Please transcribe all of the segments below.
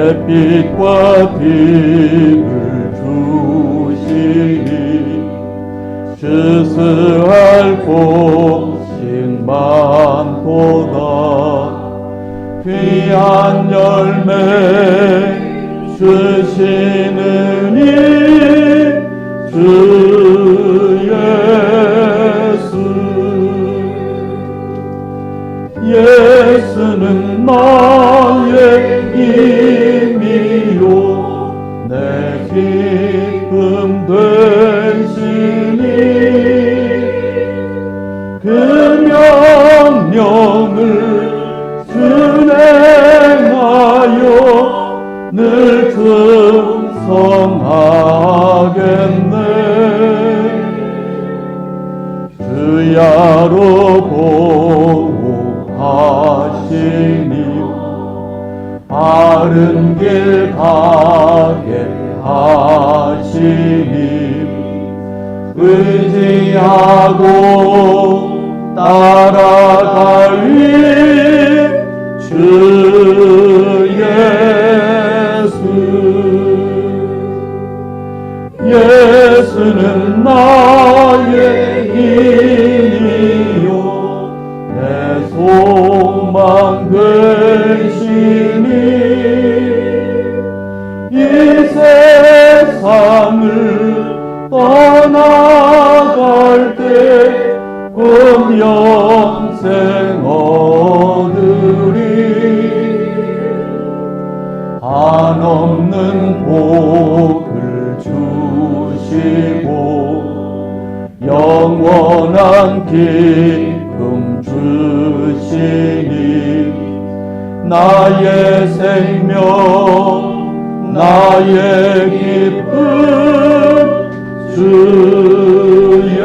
햇빛과 빛을 주시니 주스할 곡식만보다 귀한 열매 주시느니 주 예수는 나의 힘이요 내 기쁨 되시니 그 명령을 순행하여 늘 충성하겠네. 주야로 보호하시니 바른 길 가게 하시니 의지하고 따라갈 주 예수는 나의 힘이요 내 소망 되시니 이 세상을 떠나갈 때 곧 영생 얻으리 한없는 복을 주시고 영원한 기쁨 주시니 나의 생명 나의 기쁨 주 예수.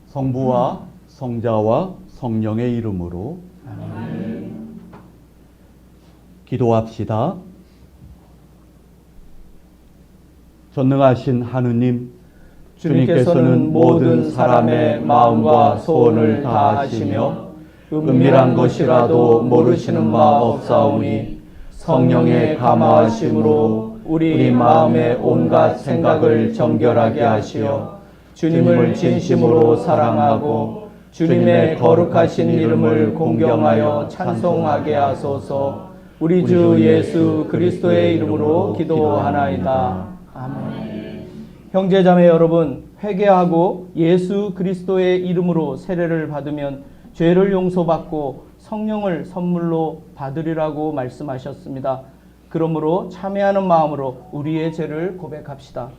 성부와 성자와 성령의 이름으로 아멘. 기도합시다. 전능하신 하느님, 주님께서는 모든 사람의 마음과 소원을 다 아시며 은밀한 것이라도 모르시는 바 없사오니 성령의 감화하심으로 우리 마음의 온갖 생각을 정결하게 하시어 주님을 진심으로 사랑하고 주님의 거룩하신 이름을 공경하여 찬송하게 하소서. 우리 주 예수 그리스도의 이름으로 기도하나이다. 아멘. 형제자매 여러분, 회개하고 예수 그리스도의 이름으로 세례를 받으면 죄를 용서받고 성령을 선물로 받으리라고 말씀하셨습니다. 그러므로 참회하는 마음으로 우리의 죄를 고백합시다.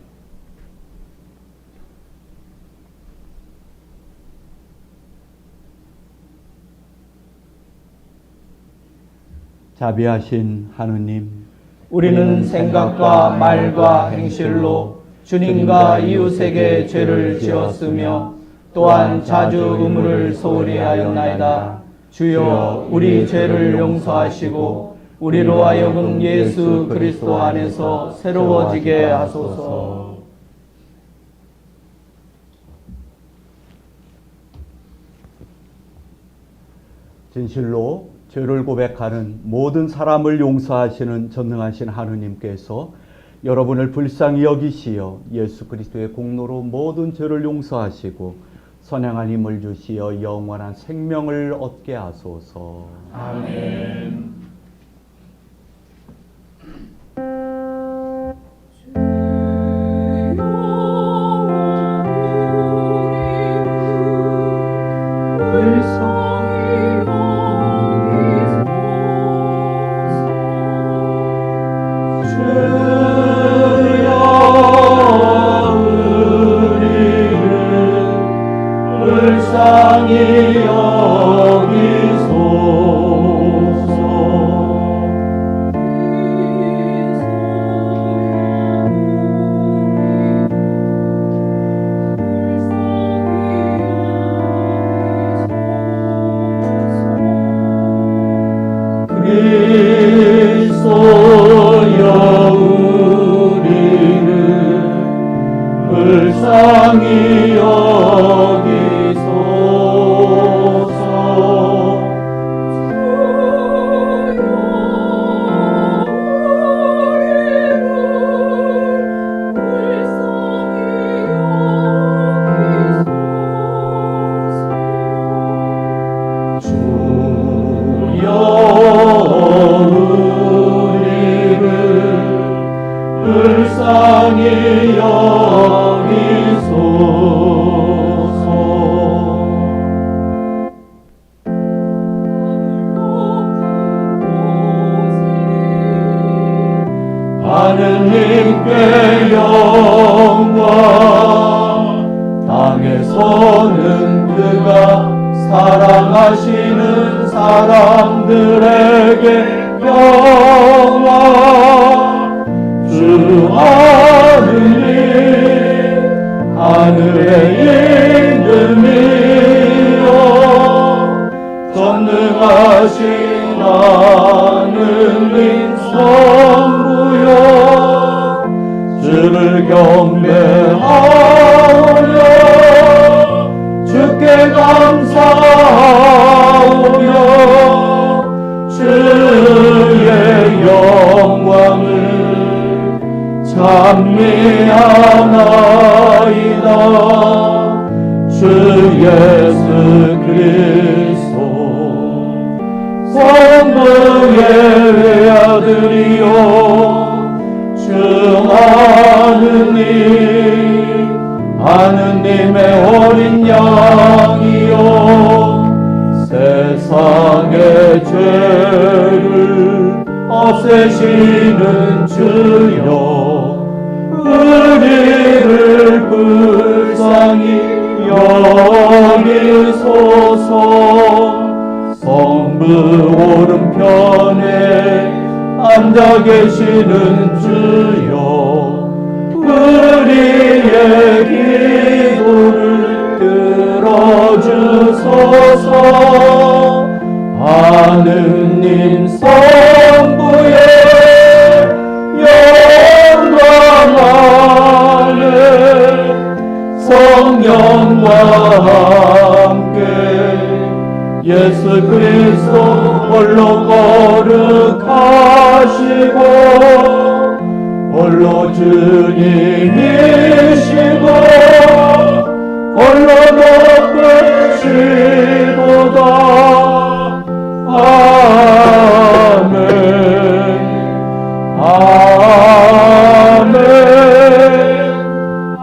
자비하신 하느님, 우리는 생각과 말과 행실로 주님과 이웃에게 죄를 지었으며 또한 자주 의무를 소홀히 하였나이다. 주여 우리 죄를 용서하시고 우리로 하여금 예수 그리스도 안에서 새로워지게 하소서. 진실로 죄를 고백하는 모든 사람을 용서하시는 전능하신 하느님께서 여러분을 불쌍히 여기시어 예수 그리스도의 공로로 모든 죄를 용서하시고 선량한 힘을 주시어 영원한 생명을 얻게 하소서. 아멘. 불쌍히 여기소서. 불쌍히 여기소서. 불쌍히 여기소서. 하느님께 영광. 땅에서는 그가 사랑하시는 사람들에게 영광. 주 하느님 하늘에 있음이여 전능하신 하느님 성부여 주를 경배하오며 주께 감사하오며 주의 영광을 찬미하나이다. 주 예수 그리스도 성부의 외아들이요 주 하느님 하느님의 어린 양이요 세상의 죄를 없애시는 주여 우리를 불쌍히 여기소서. 성부 오른편에 앉아 계시는 주여 우리의 기도를 들어주소서. 하느님 성부의 영광하네 성령과 함께 예수 그리스도 홀로 거룩하시고 홀로 주님이시고 홀로 높으시도다. 아멘. 아멘.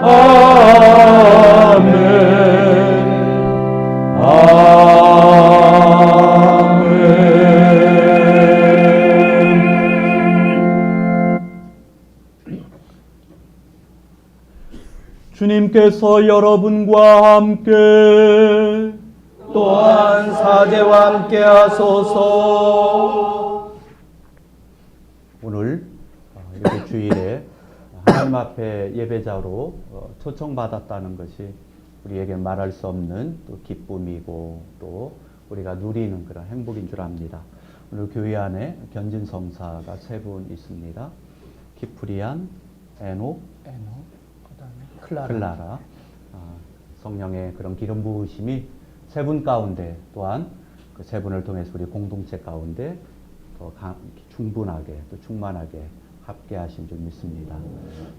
아멘. 아멘. 주님께서 여러분과 함께 또한 사제와 함께 하소서. 오늘 이렇게 주일에 하나님 앞에 예배자로 초청받았다는 것이 우리에게 말할 수 없는 또 기쁨이고 또 우리가 누리는 그런 행복인 줄 압니다. 오늘 교회 안에 견진 성사가 세 분 있습니다. 키프리안, 에녹, 그다음에 클라라. 성령의 그런 기름 부으심이 세 분 가운데 또한 그 세 분을 통해서 우리 공동체 가운데 더 충분하게 또 충만하게 함께 하신 줄 믿습니다.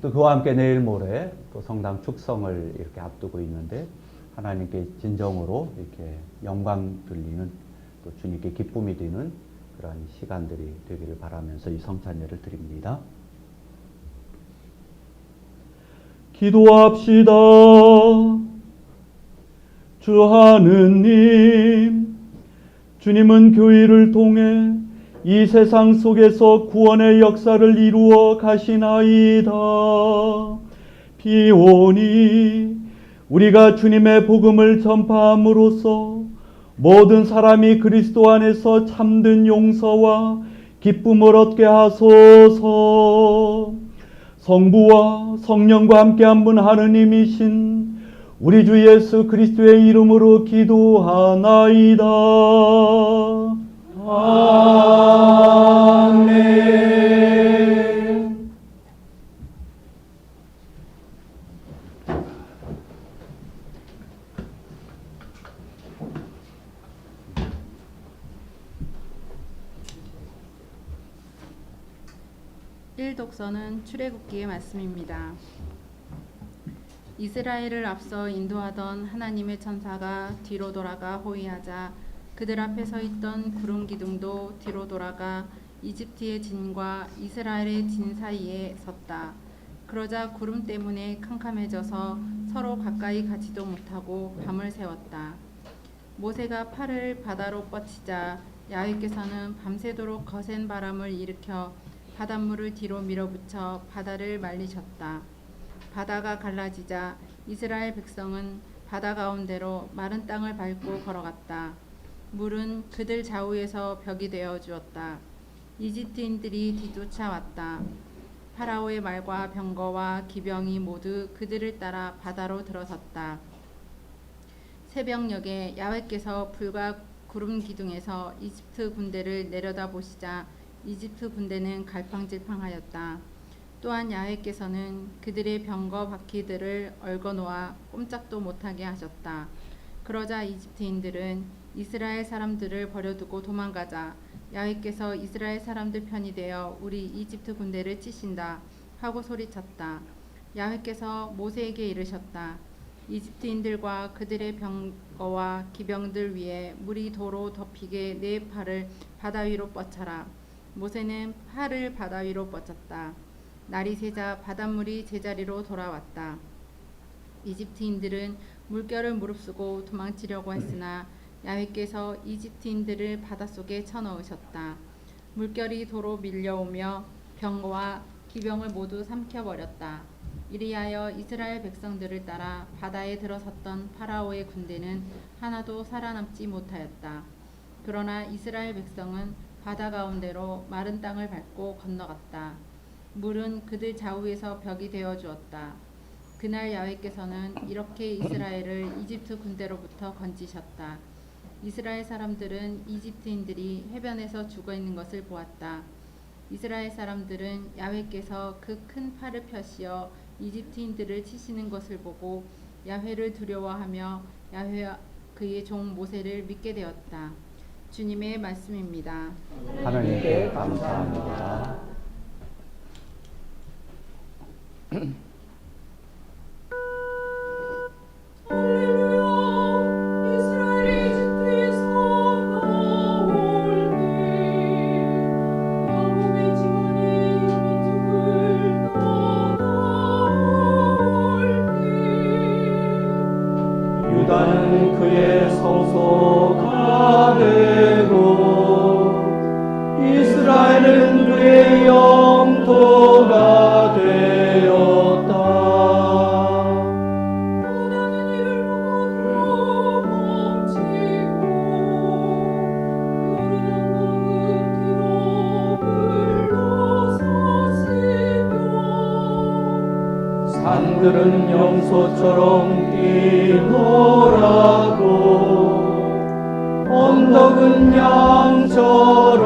또 그와 함께 내일 모레 또 성당 축성을 이렇게 앞두고 있는데 하나님께 진정으로 이렇게 영광 돌리는 또 주님께 기쁨이 되는 그런 시간들이 되기를 바라면서 이 성찬례를 드립니다. 기도합시다. 주 하느님, 주님은 교회를 통해 이 세상 속에서 구원의 역사를 이루어 가시나이다. 비오니 우리가 주님의 복음을 전파함으로써 모든 사람이 그리스도 안에서 참된 용서와 기쁨을 얻게 하소서. 성부와 성령과 함께 한 분 하느님이신 우리 주 예수 그리스도의 이름으로 기도하나이다. 아멘. 일독서는 출애굽기의 말씀입니다. 이스라엘을 앞서 인도하던 하나님의 천사가 뒤로 돌아가 호위하자 그들 앞에 서 있던 구름 기둥도 뒤로 돌아가 이집트의 진과 이스라엘의 진 사이에 섰다. 그러자 구름 때문에 캄캄해져서 서로 가까이 가지도 못하고 밤을 새웠다. 모세가 팔을 바다로 뻗치자 야훼께서는 밤새도록 거센 바람을 일으켜 바닷물을 뒤로 밀어붙여 바다를 말리셨다. 바다가 갈라지자 이스라엘 백성은 바다 가운데로 마른 땅을 밟고 걸어갔다. 물은 그들 좌우에서 벽이 되어 주었다. 이집트인들이 뒤쫓아왔다. 파라오의 말과 병거와 기병이 모두 그들을 따라 바다로 들어섰다. 새벽녘에 야훼께서 불과 구름 기둥에서 이집트 군대를 내려다보시자 이집트 군대는 갈팡질팡하였다. 또한 야훼께서는 그들의 병거 바퀴들을 얽어놓아 꼼짝도 못하게 하셨다. 그러자 이집트인들은 이스라엘 사람들을 버려두고 도망가자 야훼께서 이스라엘 사람들 편이 되어 우리 이집트 군대를 치신다 하고 소리쳤다. 야훼께서 모세에게 이르셨다. 이집트인들과 그들의 병거와 기병들 위에 물이 도로 덮이게 네 팔을 바다 위로 뻗쳐라. 모세는 팔을 바다 위로 뻗쳤다. 날이 새자 바닷물이 제자리로 돌아왔다. 이집트인들은 물결을 무릅쓰고 도망치려고 했으나 야훼께서 이집트인들을 바닷속에 쳐넣으셨다. 물결이 도로 밀려오며 병거와 기병을 모두 삼켜버렸다. 이리하여 이스라엘 백성들을 따라 바다에 들어섰던 파라오의 군대는 하나도 살아남지 못하였다. 그러나 이스라엘 백성은 바다 가운데로 마른 땅을 밟고 건너갔다. 물은 그들 좌우에서 벽이 되어 주었다. 그날 야훼께서는 이렇게 이스라엘을 이집트 군대로부터 건지셨다. 이스라엘 사람들은 이집트인들이 해변에서 죽어 있는 것을 보았다. 이스라엘 사람들은 야훼께서 그 큰 팔을 펴시어 이집트인들을 치시는 것을 보고 야훼를 두려워하며 야훼와 그의 종 모세를 믿게 되었다. 주님의 말씀입니다. 하나님께 감사합니다. 유다는 그의 성소가 되고 이스라엘은 그의 영토가 되었다. 산들은 염소처럼 뛰노라고 언덕은 양처럼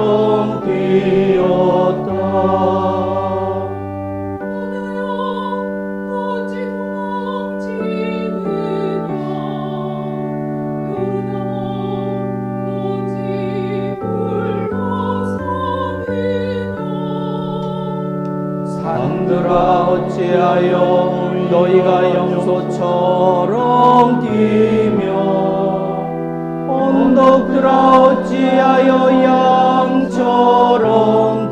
뛰었다. 산들아 어찌하여 너희가 염소처럼 뛰며 언덕들아 어찌하여 양처럼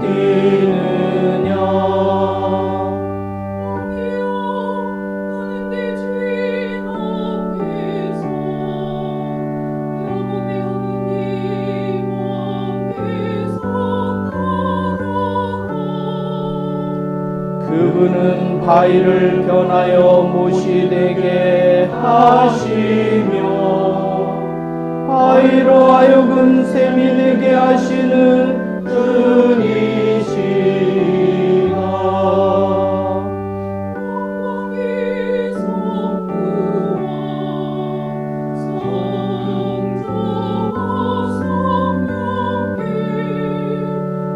뛰느냐. 그분은 바위를 변하여 못이 되게 하시며 바위로 하여금 샘이 되게 하시는 분이시다.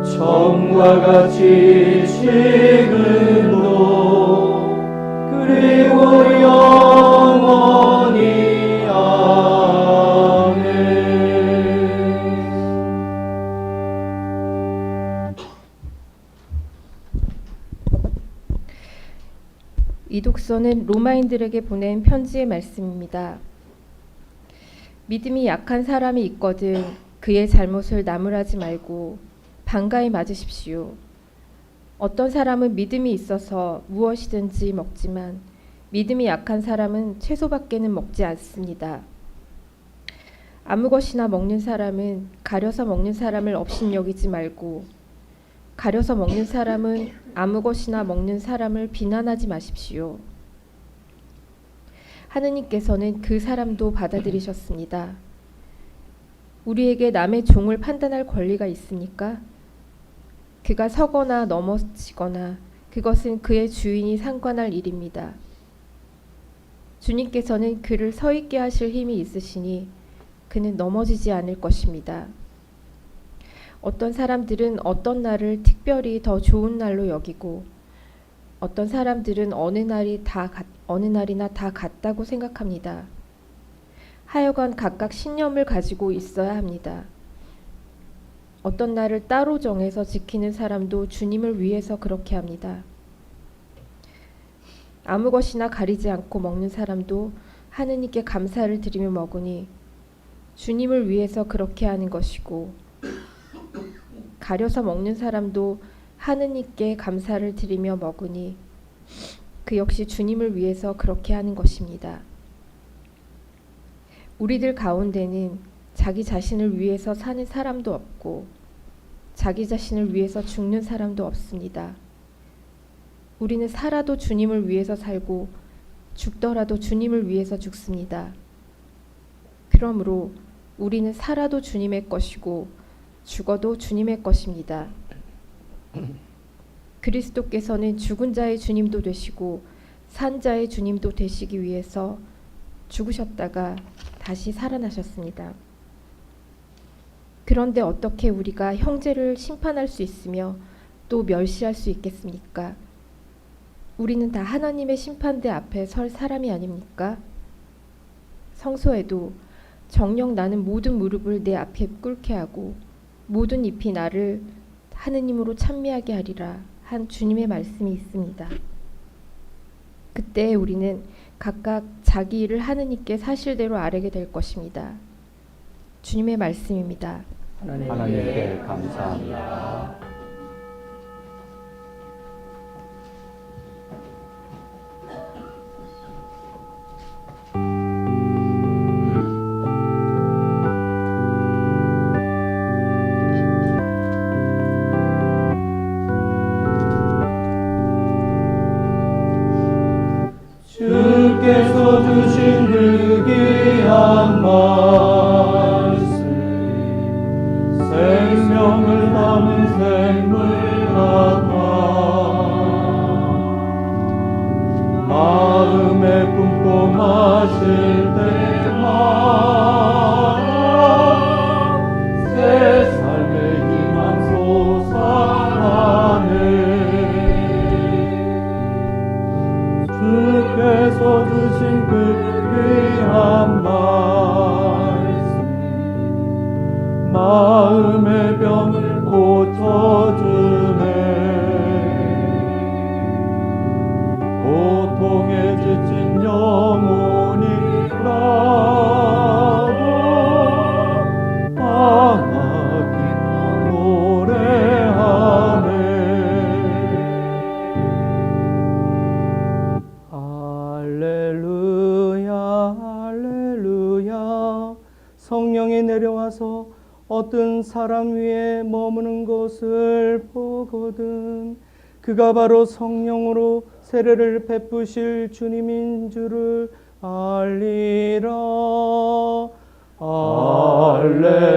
처음과 같이 지금도 그리고 영원히 아멘. 독서는 로마인들에게 보낸 편지의 말씀입니다. 믿음이 약한 사람이 있거든 그의 잘못을 나무라지 말고 반가이 맞으십시오. 어떤 사람은 믿음이 있어서 무엇이든지 먹지만 믿음이 약한 사람은 채소밖에는 먹지 않습니다. 아무 것이나 먹는 사람은 가려서 먹는 사람을 업신여기지 말고 가려서 먹는 사람은 아무 것이나 먹는 사람을 비난하지 마십시오. 하느님께서는 그 사람도 받아들이셨습니다. 우리에게 남의 종을 판단할 권리가 있습니까? 그가 서거나 넘어지거나 그것은 그의 주인이 상관할 일입니다. 주님께서는 그를 서 있게 하실 힘이 있으시니 그는 넘어지지 않을 것입니다. 어떤 사람들은 어떤 날을 특별히 더 좋은 날로 여기고 어떤 사람들은 어느 날이나 다 같다고 생각합니다. 하여간 각각 신념을 가지고 있어야 합니다. 어떤 날을 따로 정해서 지키는 사람도 주님을 위해서 그렇게 합니다. 아무 것이나 가리지 않고 먹는 사람도 하느님께 감사를 드리며 먹으니 주님을 위해서 그렇게 하는 것이고 가려서 먹는 사람도 하느님께 감사를 드리며 먹으니 그 역시 주님을 위해서 그렇게 하는 것입니다. 우리들 가운데는 자기 자신을 위해서 사는 사람도 없고 자기 자신을 위해서 죽는 사람도 없습니다. 우리는 살아도 주님을 위해서 살고 죽더라도 주님을 위해서 죽습니다. 그러므로 우리는 살아도 주님의 것이고 죽어도 주님의 것입니다. 그리스도께서는 죽은 자의 주님도 되시고 산 자의 주님도 되시기 위해서 죽으셨다가 다시 살아나셨습니다. 그런데 어떻게 우리가 형제를 심판할 수 있으며 또 멸시할 수 있겠습니까? 우리는 다 하나님의 심판대 앞에 설 사람이 아닙니까? 성서에도 정녕 나는 모든 무릎을 내 앞에 꿇게 하고 모든 입이 나를 하느님으로 찬미하게 하리라 한 주님의 말씀이 있습니다. 그때 우리는 각각 자기 일을 하느님께 사실대로 아뢰게 될 것입니다. 주님의 말씀입니다. 하나님께 감사합니다. 주께서 주신 그 귀한 말씀 생명을 담은 샘물 같아 마음에 품고 마실 때마다 새 삶의 희망 솟아나네. 주께서 주신 그 귀한 말씀 마음의 병을 고쳐주네. 고통에 지친 영혼이라도 방학이 노래하네. 할렐루야 할렐루야. 성령이 내려와서 어떤 사람 위에 머무는 것을 보거든 그가 바로 성령으로 세례를 베푸실 주님인 줄을 알리라.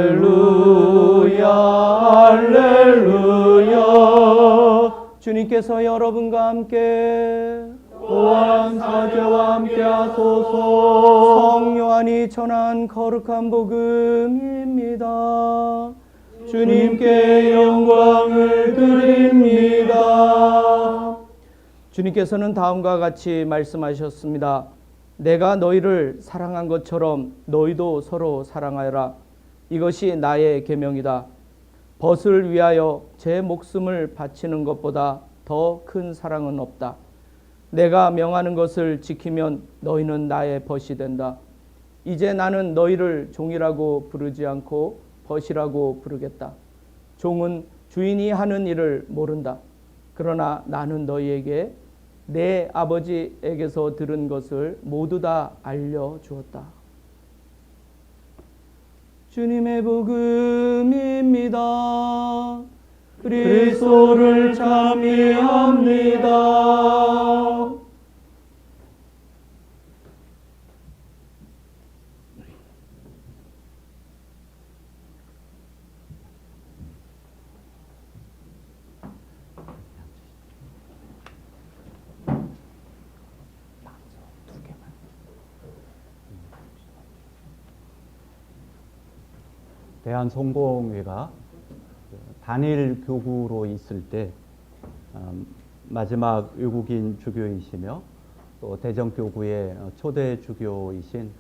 할렐루야 할렐루야. 주님께서 여러분과 함께 또한 사제와 함께 하소서. 성요한이 전한 거룩한 복음입니다. 주님께 영광을 드립니다. 주님께서는 다음과 같이 말씀하셨습니다. 내가 너희를 사랑한 것처럼 너희도 서로 사랑하여라. 이것이 나의 계명이다. 벗을 위하여 제 목숨을 바치는 것보다 더 큰 사랑은 없다. 내가 명하는 것을 지키면 너희는 나의 벗이 된다. 이제 나는 너희를 종이라고 부르지 않고 벗이라고 부르겠다. 종은 주인이 하는 일을 모른다. 그러나 나는 너희에게 내 아버지에게서 들은 것을 모두 다 알려주었다. 주님의 복음입니다. 그리스도를 찬미합니다. 대한성공회가 단일 교구로 있을 때 마지막 외국인 주교이시며 또 대전교구의 초대 주교이신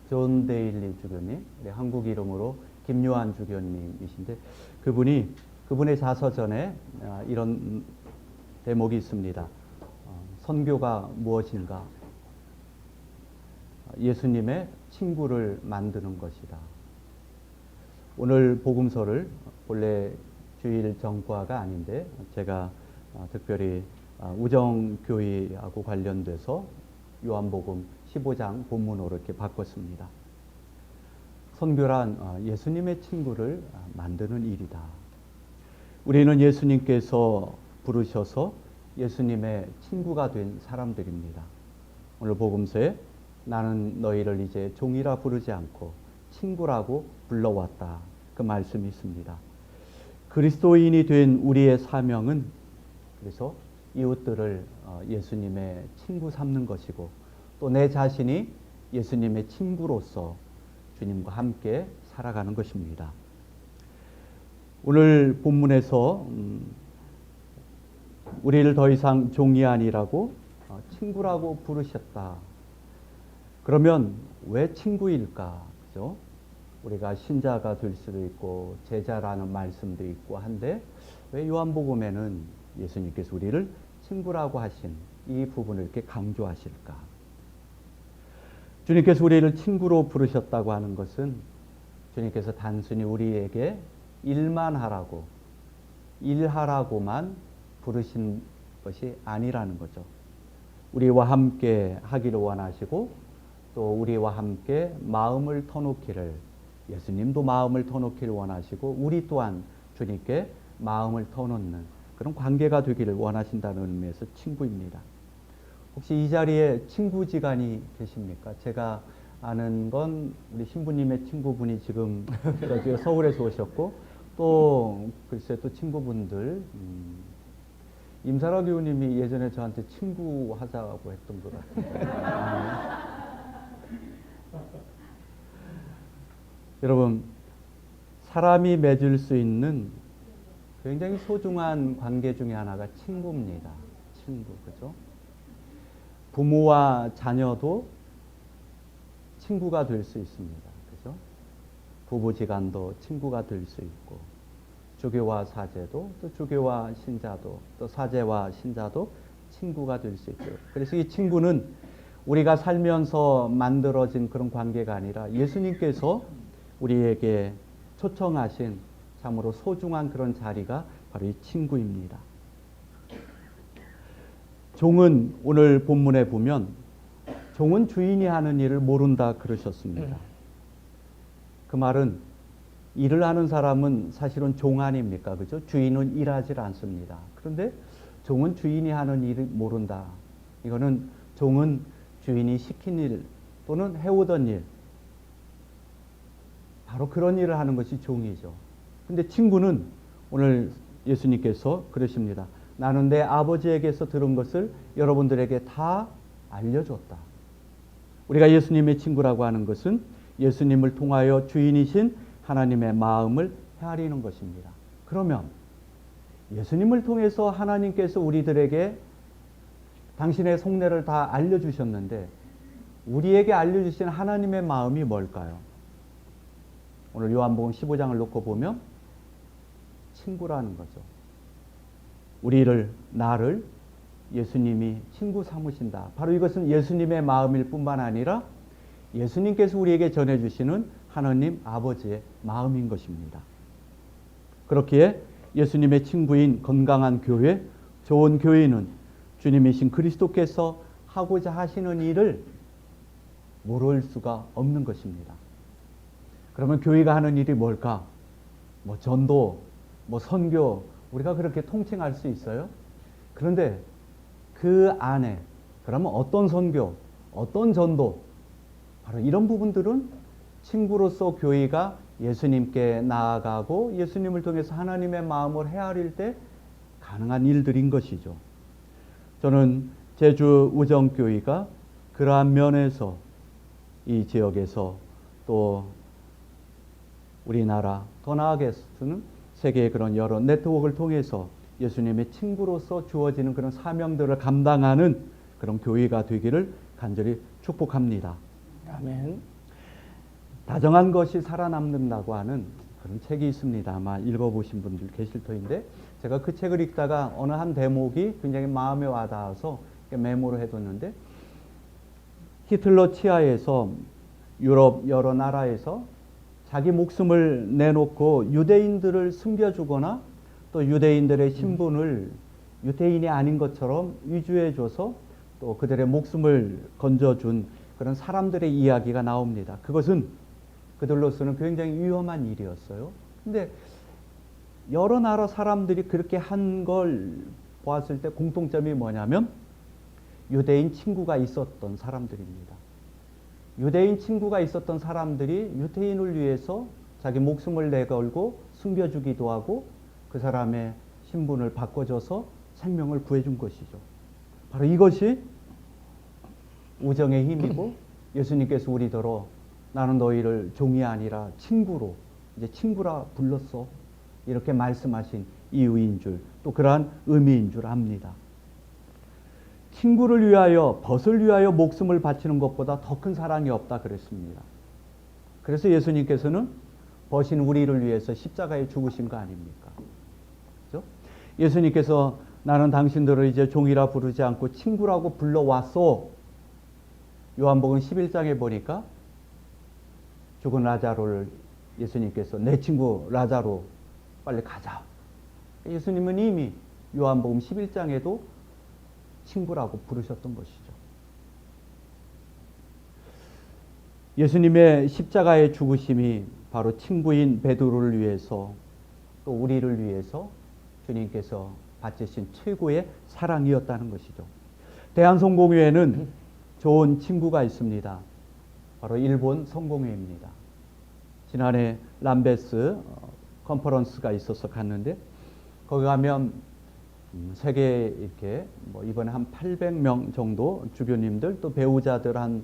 존 데일리 주교님, 한국 이름으로 김요한 주교님이신데 그분의 자서전에 이런 대목이 있습니다. 선교가 무엇인가? 예수님의 친구를 만드는 것이다. 오늘 복음서를 본래 주일 정과가 아닌데 제가 특별히 우정교회하고 관련돼서 요한복음 15장 본문으로 이렇게 바꿨습니다. 선교란 예수님의 친구를 만드는 일이다. 우리는 예수님께서 부르셔서 예수님의 친구가 된 사람들입니다. 오늘 복음서에 나는 너희를 이제 종이라 부르지 않고 친구라고 불러왔다. 그 말씀이 있습니다. 그리스도인이 된 우리의 사명은 그래서 이웃들을 예수님의 친구 삼는 것이고 또 내 자신이 예수님의 친구로서 주님과 함께 살아가는 것입니다. 오늘 본문에서 우리를 더 이상 종이 아니라고 친구라고 부르셨다. 그러면 왜 친구일까? 그죠? 우리가 신자가 될 수도 있고 제자라는 말씀도 있고 한데 왜 요한복음에는 예수님께서 우리를 친구라고 하신 이 부분을 이렇게 강조하실까? 주님께서 우리를 친구로 부르셨다고 하는 것은 주님께서 단순히 우리에게 일만 하라고 일하라고만 부르신 것이 아니라는 거죠. 우리와 함께 하기를 원하시고 또 우리와 함께 마음을 터놓기를 예수님도 마음을 터놓기를 원하시고 우리 또한 주님께 마음을 터놓는 그런 관계가 되기를 원하신다는 의미에서 친구입니다. 혹시 이 자리에 친구지간이 계십니까? 제가 아는 건 우리 신부님의 친구분이 지금 서울에서 오셨고 또 글쎄 또 친구분들 임사라 교우님이 예전에 저한테 친구 하자고 했던 것 같은데 여러분 사람이 맺을 수 있는 굉장히 소중한 관계 중에 하나가 친구입니다. 친구, 그죠? 부모와 자녀도 친구가 될 수 있습니다. 그죠? 부부지간도 친구가 될 수 있고 주교와 사제도 또 주교와 신자도 또 사제와 신자도 친구가 될 수 있죠. 그래서 이 친구는 우리가 살면서 만들어진 그런 관계가 아니라 예수님께서 우리에게 초청하신 참으로 소중한 그런 자리가 바로 이 친구입니다. 종은 오늘 본문에 보면 종은 주인이 하는 일을 모른다 그러셨습니다. 그 말은 일을 하는 사람은 사실은 종 아닙니까? 그죠? 주인은 일하지 않습니다. 그런데 종은 주인이 하는 일을 모른다. 이거는 종은 주인이 시킨 일 또는 해오던 일 바로 그런 일을 하는 것이 종이죠. 근데 친구는 오늘 예수님께서 그러십니다. 나는 내 아버지에게서 들은 것을 여러분들에게 다 알려줬다. 우리가 예수님의 친구라고 하는 것은 예수님을 통하여 주인이신 하나님의 마음을 헤아리는 것입니다. 그러면 예수님을 통해서 하나님께서 우리들에게 당신의 속내를 다 알려주셨는데 우리에게 알려주신 하나님의 마음이 뭘까요? 오늘 요한복음 15장을 놓고 보면 친구라는 거죠. 나를 예수님이 친구 삼으신다. 바로 이것은 예수님의 마음일 뿐만 아니라 예수님께서 우리에게 전해주시는 하나님 아버지의 마음인 것입니다. 그렇기에 예수님의 친구인 건강한 교회, 좋은 교회는 주님이신 그리스도께서 하고자 하시는 일을 모를 수가 없는 것입니다. 그러면 교회가 하는 일이 뭘까? 뭐 전도, 뭐 선교, 우리가 그렇게 통칭할 수 있어요. 그런데 그 안에 그러면 어떤 선교, 어떤 전도, 바로 이런 부분들은 친구로서 교회가 예수님께 나아가고 예수님을 통해서 하나님의 마음을 헤아릴 때 가능한 일들인 것이죠. 저는 제주 우정교회가 그러한 면에서 이 지역에서 또 우리나라 더 나아가서는 세계의 그런 여러 네트워크를 통해서 예수님의 친구로서 주어지는 그런 사명들을 감당하는 그런 교회가 되기를 간절히 축복합니다. 아멘. 다정한 것이 살아남는다고 하는 그런 책이 있습니다. 아마 읽어보신 분들 계실 터인데 제가 그 책을 읽다가 어느 한 대목이 굉장히 마음에 와닿아서 메모를 해뒀는데 히틀러 치하에서 유럽 여러 나라에서 자기 목숨을 내놓고 유대인들을 숨겨주거나 또 유대인들의 신분을 유대인이 아닌 것처럼 위조해줘서 또 그들의 목숨을 건져준 그런 사람들의 이야기가 나옵니다. 그것은 그들로서는 굉장히 위험한 일이었어요. 근데 여러 나라 사람들이 그렇게 한 걸 보았을 때 공통점이 뭐냐면 유대인 친구가 있었던 사람들입니다. 유대인 친구가 있었던 사람들이 유대인을 위해서 자기 목숨을 내걸고 숨겨주기도 하고 그 사람의 신분을 바꿔줘서 생명을 구해준 것이죠. 바로 이것이 우정의 힘이고 예수님께서 우리더러 나는 너희를 종이 아니라 친구로 이제 친구라 불렀어 이렇게 말씀하신 이유인 줄 또 그러한 의미인 줄 압니다. 친구를 위하여 벗을 위하여 목숨을 바치는 것보다 더 큰 사랑이 없다 그랬습니다. 그래서 예수님께서는 벗인 우리를 위해서 십자가에 죽으신 거 아닙니까? 그렇죠? 예수님께서 나는 당신들을 이제 종이라 부르지 않고 친구라고 불러왔소. 요한복음 11장에 보니까 죽은 라자로를 예수님께서 내 친구 라자로 빨리 가자. 예수님은 이미 요한복음 11장에도 친구라고 부르셨던 것이죠. 예수님의 십자가의 죽으심이 바로 친구인 베드로를 위해서 또 우리를 위해서 주님께서 바치신 최고의 사랑이었다는 것이죠. 대한성공회에는 좋은 친구가 있습니다. 바로 일본 성공회입니다. 지난해 람베스 컨퍼런스가 있어서 갔는데 거기 가면 세계 이렇게 뭐 이번에 한 800명 정도 주교님들 또 배우자들 한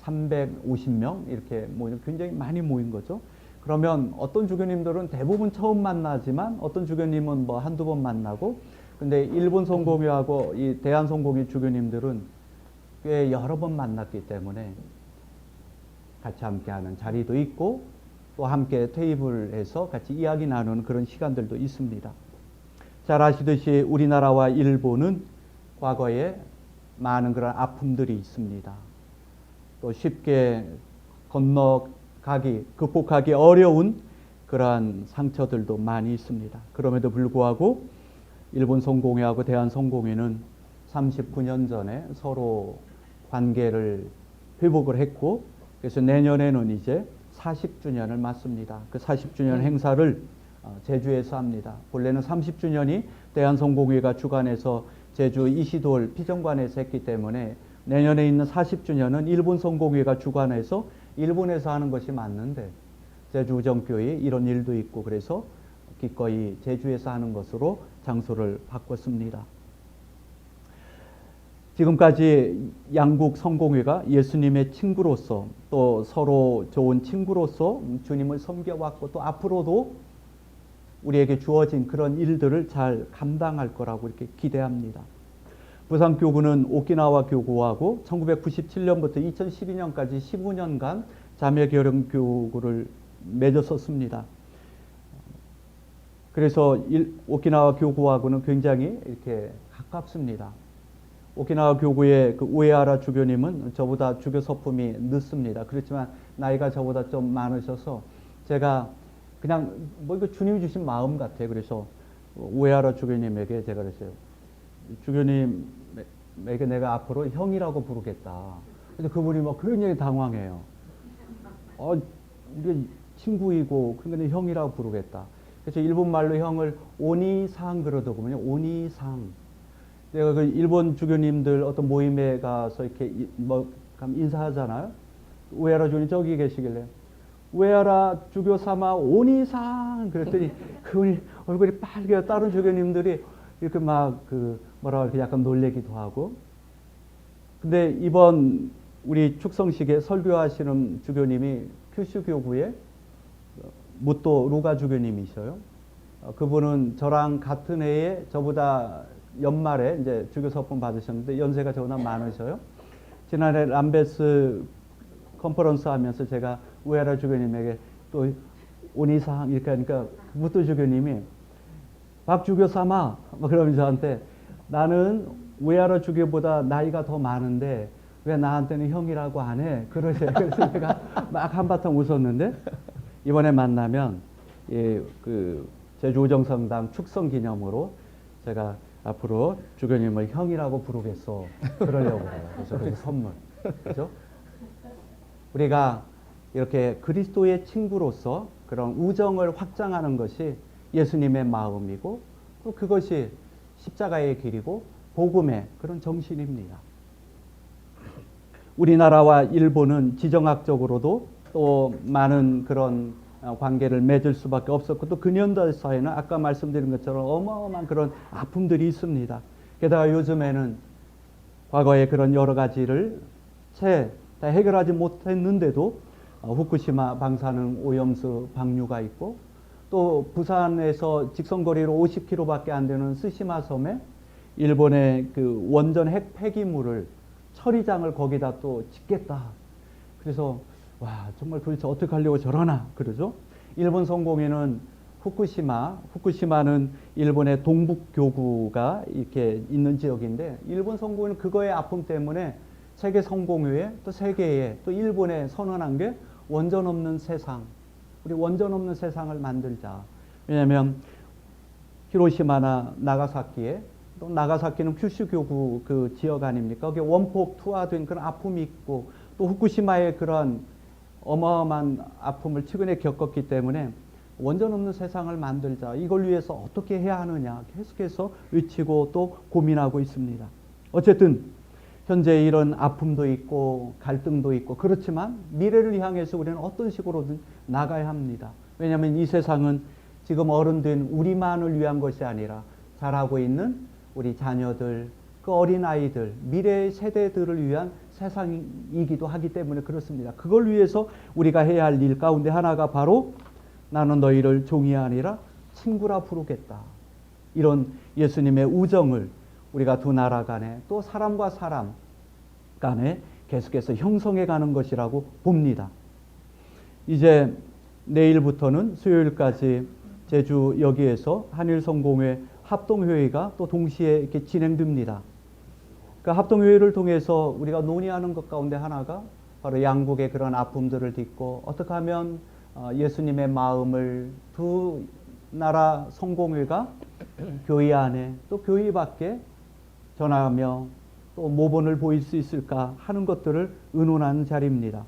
350명 이렇게 모이는 굉장히 많이 모인 거죠. 그러면 어떤 주교님들은 대부분 처음 만나지만 어떤 주교님은 뭐 한두 번 만나고 근데 일본 성공회하고 이 대한성공회 주교님들은 꽤 여러 번 만났기 때문에 같이 함께하는 자리도 있고 또 함께 테이블에서 같이 이야기 나누는 그런 시간들도 있습니다. 잘 아시듯이 우리나라와 일본은 과거에 많은 그런 아픔들이 있습니다. 또 쉽게 극복하기 어려운 그러한 상처들도 많이 있습니다. 그럼에도 불구하고 일본 성공회하고 대한 성공회는 39년 전에 서로 관계를 회복을 했고 그래서 내년에는 이제 40주년을 맞습니다. 그 40주년 행사를 제주에서 합니다. 본래는 30주년이 대한성공회가 주관해서 제주 이시돌 피정관에서 했기 때문에 내년에 있는 40주년은 일본 성공회가 주관해서 일본에서 하는 것이 맞는데 제주 우정교회에 이런 일도 있고 그래서 기꺼이 제주에서 하는 것으로 장소를 바꿨습니다. 지금까지 양국 성공회가 예수님의 친구로서 또 서로 좋은 친구로서 주님을 섬겨왔고 또 앞으로도 우리에게 주어진 그런 일들을 잘 감당할 거라고 이렇게 기대합니다. 부산교구는 오키나와 교구하고 1997년부터 2012년까지 15년간 자매결연교구를 맺었었습니다. 그래서 오키나와 교구하고는 굉장히 이렇게 가깝습니다. 오키나와 교구의 그 우에하라 주교님은 저보다 주교 서품이 늦습니다. 그렇지만 나이가 저보다 좀 많으셔서 제가 그냥 뭐 이거 주님이 주신 마음 같아요. 그래서 우에하라 주교님에게 제가 그랬어요. 주교님에게 내가 앞으로 형이라고 부르겠다. 그래서 그분이 막 굉장히 당황해요. 이게 친구이고 그러니까 형이라고 부르겠다. 그래서 일본 말로 형을 오니상 그러더군요. 오니상. 내가 그 일본 주교님들 어떤 모임에 가서 이렇게 뭐 인사하잖아요. 우에하라 주교님 저기 계시길래 우에하라 주교 삼아 오니상 그랬더니 그분이 얼굴이 빨개요. 다른 주교님들이 이렇게 막 그 뭐라 이렇게 약간 놀래기도 하고. 근데 이번 우리 축성식에 설교하시는 주교님이 큐슈 교구의 무또 루가 주교님이셔요. 그분은 저랑 같은 해에 저보다 연말에 이제 주교 서품 받으셨는데 연세가 저보다 많으셔요. 지난해 람베스 컨퍼런스 하면서 제가 우에하라 주교님에게 또 오니상 이렇게 하니까 무또 주교님이 박 주교 삼아 막 그러면서 저한테 나는 우에하라 주교보다 나이가 더 많은데 왜 나한테는 형이라고 안 해? 그러세요. 그래서 제가 막 한바탕 웃었는데 이번에 만나면 그 제주 우정성당 축성 기념으로 제가 앞으로 주교님을 형이라고 부르겠어. 그러려고 해요. 그래서 그 선물. 그죠? 우리가 이렇게 그리스도의 친구로서 그런 우정을 확장하는 것이 예수님의 마음이고 또 그것이 십자가의 길이고 복음의 그런 정신입니다. 우리나라와 일본은 지정학적으로도 또 많은 그런 관계를 맺을 수밖에 없었고 또 근현대 사회는 아까 말씀드린 것처럼 어마어마한 그런 아픔들이 있습니다. 게다가 요즘에는 과거에 그런 여러 가지를 채 다 해결하지 못했는데도 후쿠시마 방사능 오염수 방류가 있고 또 부산에서 직선거리로 50km밖에 안 되는 스시마 섬에 일본의 그 원전 핵 폐기물을 처리장을 거기다 또 짓겠다. 그래서 와 정말 도대체 어떻게 하려고 저러나 그러죠. 일본 성공회는 후쿠시마는 일본의 동북교구가 이렇게 있는 지역인데 일본 성공회는 그거의 아픔 때문에 세계 성공회에 또 세계에 또 일본에 선언한 게 원전 없는 세상. 우리 원전 없는 세상을 만들자. 왜냐하면 히로시마나 나가사키에 또 나가사키는 큐슈 교구 그 지역 아닙니까? 거기에 원폭 투하된 그런 아픔이 있고 또 후쿠시마의 그런 어마어마한 아픔을 최근에 겪었기 때문에 원전 없는 세상을 만들자. 이걸 위해서 어떻게 해야 하느냐 계속해서 외치고 또 고민하고 있습니다. 어쨌든 현재 이런 아픔도 있고 갈등도 있고 그렇지만 미래를 향해서 우리는 어떤 식으로든 나가야 합니다. 왜냐하면 이 세상은 지금 어른된 우리만을 위한 것이 아니라 자라고 있는 우리 자녀들, 그 어린아이들, 미래의 세대들을 위한 세상이기도 하기 때문에 그렇습니다. 그걸 위해서 우리가 해야 할 일 가운데 하나가 바로 나는 너희를 종이 아니라 친구라 부르겠다. 이런 예수님의 우정을 우리가 두 나라 간에 또 사람과 사람 간에 계속해서 형성해 가는 것이라고 봅니다. 이제 내일부터는 수요일까지 제주 여기에서 한일성공회 합동회의가 또 동시에 이렇게 진행됩니다. 그 합동회의를 통해서 우리가 논의하는 것 가운데 하나가 바로 양국의 그런 아픔들을 딛고 어떻게 하면 예수님의 마음을 두 나라 성공회가 교회 안에 또 교회 밖에 전하며 또 모본을 보일 수 있을까 하는 것들을 의논하는 자리입니다.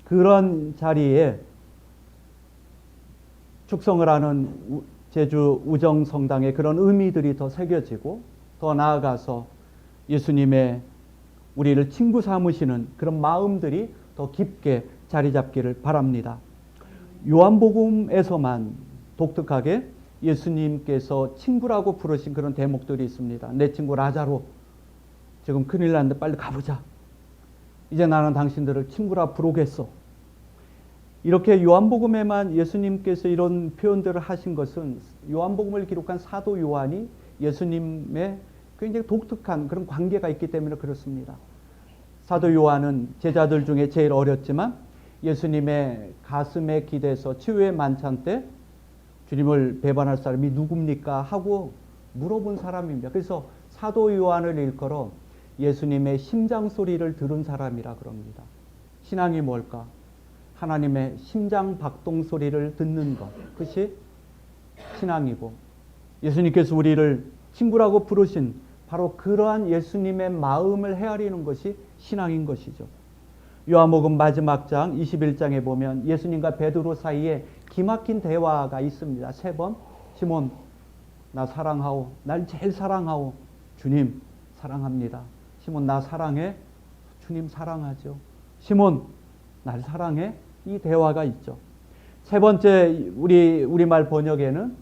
그런 자리에 축성을 하는 제주 우정성당의 그런 의미들이 더 새겨지고 더 나아가서 예수님의 우리를 친구 삼으시는 그런 마음들이 더 깊게 자리 잡기를 바랍니다. 요한복음에서만 독특하게 예수님께서 친구라고 부르신 그런 대목들이 있습니다. 내 친구 라자로 지금 큰일 났는데 빨리 가보자. 이제 나는 당신들을 친구라 부르겠어. 이렇게 요한복음에만 예수님께서 이런 표현들을 하신 것은 요한복음을 기록한 사도 요한이 예수님의 굉장히 독특한 그런 관계가 있기 때문에 그렇습니다. 사도 요한은 제자들 중에 제일 어렸지만 예수님의 가슴에 기대서 치유의 만찬 때 주님을 배반할 사람이 누굽니까? 하고 물어본 사람입니다. 그래서 사도 요한을 일컬어 예수님의 심장 소리를 들은 사람이라 그럽니다. 신앙이 뭘까? 하나님의 심장 박동 소리를 듣는 것. 그것이 신앙이고, 예수님께서 우리를 친구라고 부르신 바로 그러한 예수님의 마음을 헤아리는 것이 신앙인 것이죠. 요한복음 마지막 장 21장에 보면 예수님과 베드로 사이에 기막힌 대화가 있습니다. 3번 시몬 나 사랑하오. 날 제일 사랑하오. 주님 사랑합니다. 시몬 나 사랑해. 주님 사랑하죠. 시몬 날 사랑해. 이 대화가 있죠. 3번째 우리말 번역에는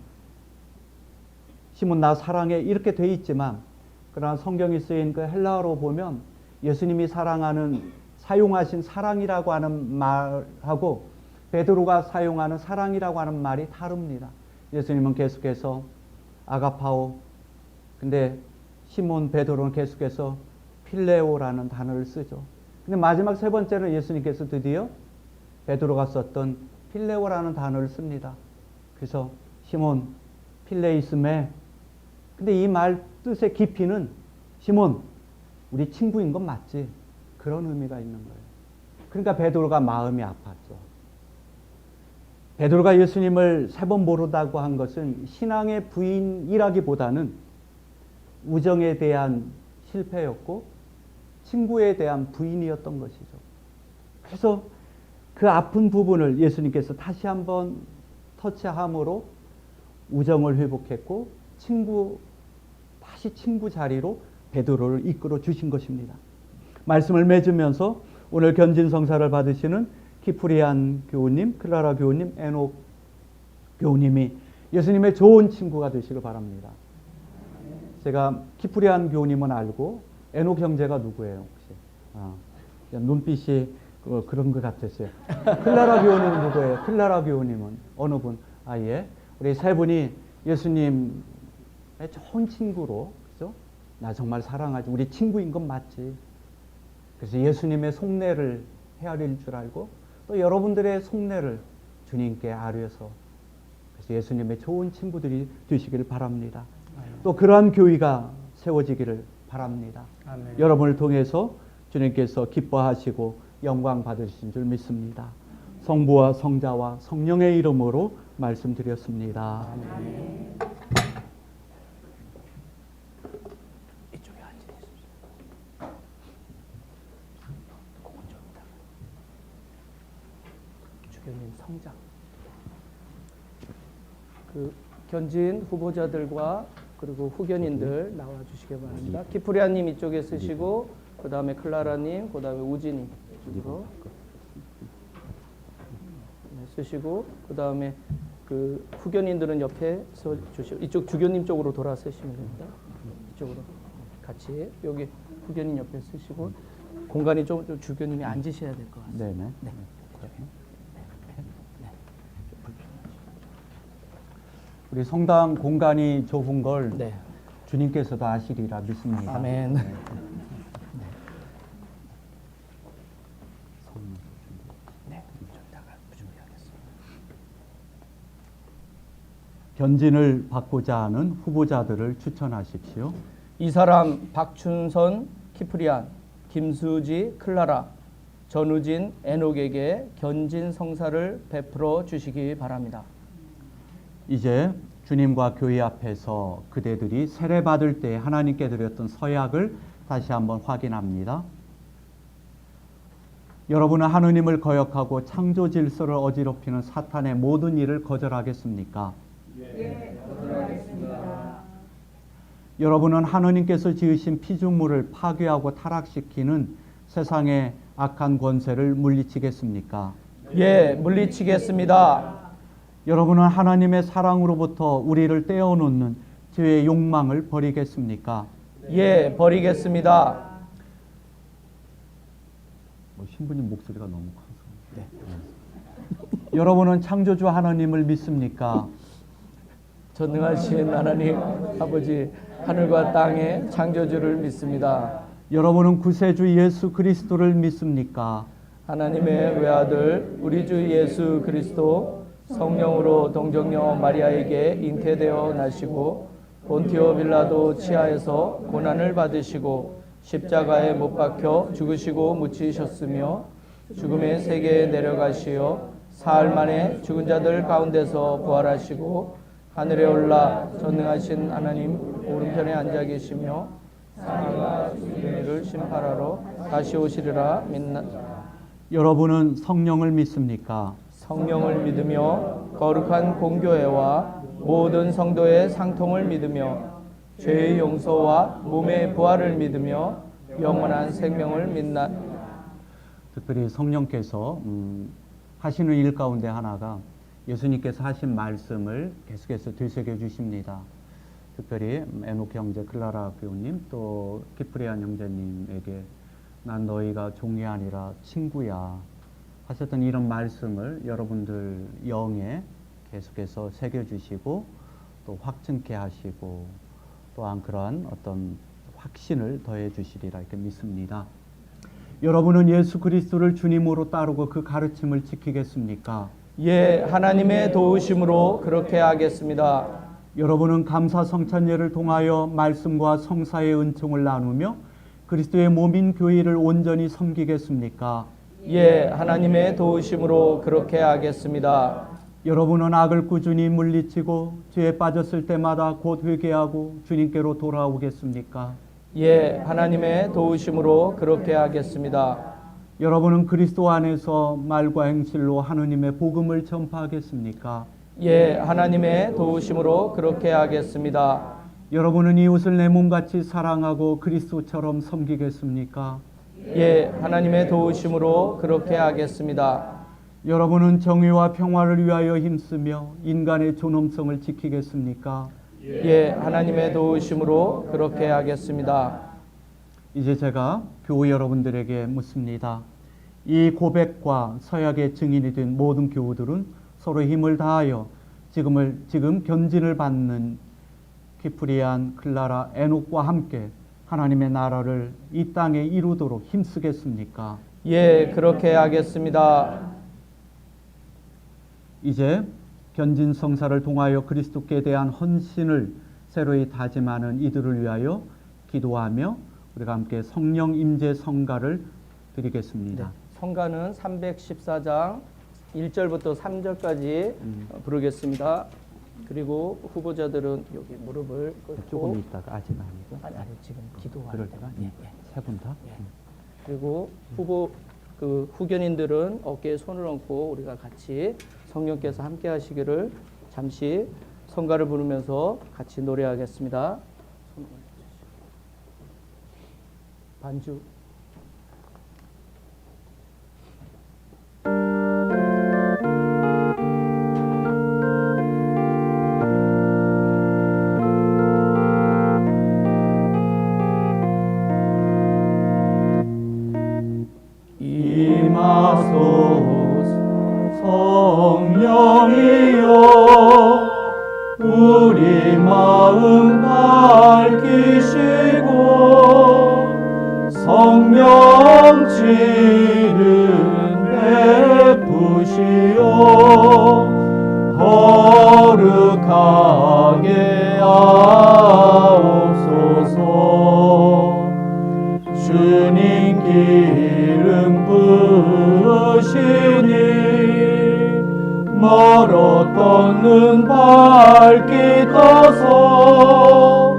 시몬 나 사랑해 이렇게 돼 있지만, 그러나 성경이 쓰인 그 헬라어로 보면 예수님이 사용하신 사랑이라고 하는 말하고 베드로가 사용하는 사랑이라고 하는 말이 다릅니다. 예수님은 계속해서 아가파오, 근데 시몬 베드로는 계속해서 필레오라는 단어를 쓰죠. 근데 마지막 3번째는 예수님께서 드디어 베드로가 썼던 필레오라는 단어를 씁니다. 그래서 시몬 필레이스메, 근데 이 말 뜻의 깊이는 시몬 우리 친구인 건 맞지? 그런 의미가 있는 거예요. 그러니까 베드로가 마음이 아팠죠. 베드로가 예수님을 3번 모르다고 한 것은 신앙의 부인이라기보다는 우정에 대한 실패였고 친구에 대한 부인이었던 것이죠. 그래서 그 아픈 부분을 예수님께서 다시 한번 터치함으로 우정을 회복했고 다시 친구 자리로 베드로를 이끌어 주신 것입니다. 말씀을 맺으면서 오늘 견진성사를 받으시는 키프리안 교우님, 클라라 교우님, 에녹 교우님이 예수님의 좋은 친구가 되시길 바랍니다. 제가 키프리안 교우님은 알고 에녹 형제가 누구예요 혹시? 눈빛이 그런 것 같았어요. 클라라 교우님은 누구예요? 클라라 교우님은 어느 분? 예. 우리 3분이 예수님의 좋은 친구로, 그죠? 나 정말 사랑하지. 우리 친구인 건 맞지. 그래서 예수님의 속내를 헤아릴 줄 알고 또 여러분들의 속내를 주님께 아뢰어서 그래서 예수님의 좋은 친구들이 되시기를 바랍니다. 또 그러한 교회가 세워지기를 바랍니다. 아멘. 여러분을 통해서 주님께서 기뻐하시고 영광 받으신 줄 믿습니다. 성부와 성자와 성령의 이름으로 말씀드렸습니다. 아멘. 이쪽에 앉으십시오. 주교님 성장. 그 견진 후보자들과 그리고 후견인들 나와 주시기 바랍니다. 키프리아님 이쪽에 쓰시고, 그 다음에 클라라님, 그 다음에 우진이 이쪽으로 쓰시고, 그 다음에 그 후견인들은 옆에 서 주시고, 이쪽 주교님 쪽으로 돌아 쓰시면 됩니다. 이쪽으로 같이 여기 후견인 옆에 쓰시고, 공간이 좀 주교님이 앉으셔야 될 것 같습니다. 네네. 네. 우리 성당 공간이 좁은 걸 네. 주님께서도 아시리라 믿습니다. 아멘. 네. 네. 좀 이따가 준비하겠습니다. 견진을 받고자 하는 후보자들을 추천하십시오. 이 사람 박춘선, 키프리안, 김수지, 클라라, 전우진, 에녹에게 견진 성사를 베풀어 주시기 바랍니다. 이제 주님과 교회 앞에서 그대들이 세례받을 때 하나님께 드렸던 서약을 다시 한번 확인합니다. 여러분은 하느님을 거역하고 창조 질서를 어지럽히는 사탄의 모든 일을 거절하겠습니까? 예, 거절하겠습니다. 여러분은 하느님께서 지으신 피조물을 파괴하고 타락시키는 세상의 악한 권세를 물리치겠습니까? 예, 물리치겠습니다. 여러분은 하나님의 사랑으로부터 우리를 떼어놓는 죄의 욕망을 버리겠습니까? 예, 버리겠습니다. 신부님 목소리가 너무 커서. 네. 여러분은 창조주 하나님을 믿습니까? 전능하신 하나님 아버지, 하늘과 땅의 창조주를 믿습니다. 여러분은 구세주 예수 그리스도를 믿습니까? 하나님의 외아들 우리 주 예수 그리스도 성령으로 동정녀 마리아에게 잉태되어 나시고 본티오 빌라도 치하에서 고난을 받으시고 십자가에 못 박혀 죽으시고 묻히셨으며 죽음의 세계에 내려가시어 사흘 만에 죽은 자들 가운데서 부활하시고 하늘에 올라 전능하신 하나님 오른편에 앉아 계시며 사람과 죽은 이를 심판하러 다시 오시리라 믿나. 여러분은 성령을 믿습니까? 성령을 믿으며 거룩한 공교회와 모든 성도의 상통을 믿으며 죄의 용서와 몸의 부활을 믿으며 영원한 생명을 믿나. 특별히 성령께서 하시는 일 가운데 하나가 예수님께서 하신 말씀을 계속해서 되새겨 주십니다. 특별히 에녹 형제, 클라라 교우님, 또 키프리안 형제님에게 난 너희가 종이 아니라 친구야 하셨던 이런 말씀을 여러분들 영에 계속해서 새겨주시고 또 확증케 하시고 또한 그러한 어떤 확신을 더해 주시리라 이렇게 믿습니다. 여러분은 예수 그리스도를 주님으로 따르고 그 가르침을 지키겠습니까? 예, 하나님의 도우심으로 그렇게 하겠습니다. 여러분은 감사 성찬예를 통하여 말씀과 성사의 은총을 나누며 그리스도의 몸인 교회를 온전히 섬기겠습니까? 예, 하나님의 도우심으로 그렇게 하겠습니다. 여러분은 악을 꾸준히 물리치고 죄에 빠졌을 때마다 곧 회개하고 주님께로 돌아오겠습니까? 예, 하나님의 도우심으로 그렇게 하겠습니다. 여러분은 그리스도 안에서 말과 행실로 하느님의 복음을 전파하겠습니까? 예, 하나님의 도우심으로 그렇게 하겠습니다. 여러분은 이웃을 내 몸같이 사랑하고 그리스도처럼 섬기겠습니까? 예, 하나님의 도우심으로 그렇게 하겠습니다. 여러분은 정의와 평화를 위하여 힘쓰며 인간의 존엄성을 지키겠습니까? 예, 하나님의 도우심으로 그렇게 하겠습니다. 이제 제가 교우 여러분들에게 묻습니다. 이 고백과 서약의 증인이 된 모든 교우들은 서로 힘을 다하여 지금 견진을 받는 키프리안, 클라라, 에녹과 함께 하나님의 나라를 이 땅에 이루도록 힘쓰겠습니까? 예, 그렇게 하겠습니다. 이제 견진 성사를 통하여 그리스도께 대한 헌신을 새로이 다짐하는 이들을 위하여 기도하며 우리가 함께 성령 임재 성가를 드리겠습니다. 네, 성가는 314장 1절부터 3절까지 부르겠습니다. 그리고 후보자들은 여기 무릎을 꿇고 조금 있다가 아직 아니고 아니 지금 기도할 그럴 때가 때가 세 분 다. 그리고 후견인들은 어깨에 손을 얹고 우리가 같이 성령께서 함께 하시기를 잠시 성가를 부르면서 같이 노래하겠습니다. 반주. 성령이여 우리 마음 밝히시고 성령치는 베푸시오 거룩하게 하옵소서 주님 기름 부으시니 멀었던 눈 밝게 떠서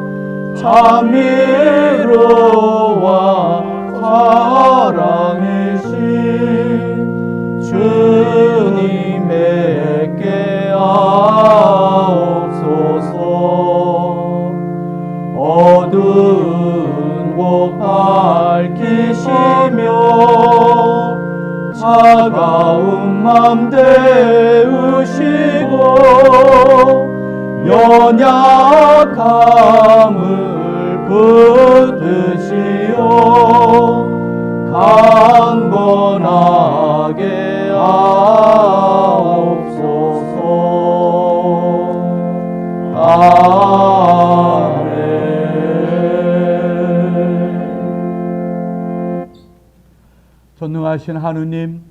자비로와 사랑이신 주님에게 하옵소서 어두운 곳 밝히시며 차가운 맘 데우시고 연약함을 붙드시오 강건하게 하옵소서 아멘. 전능하신 하느님,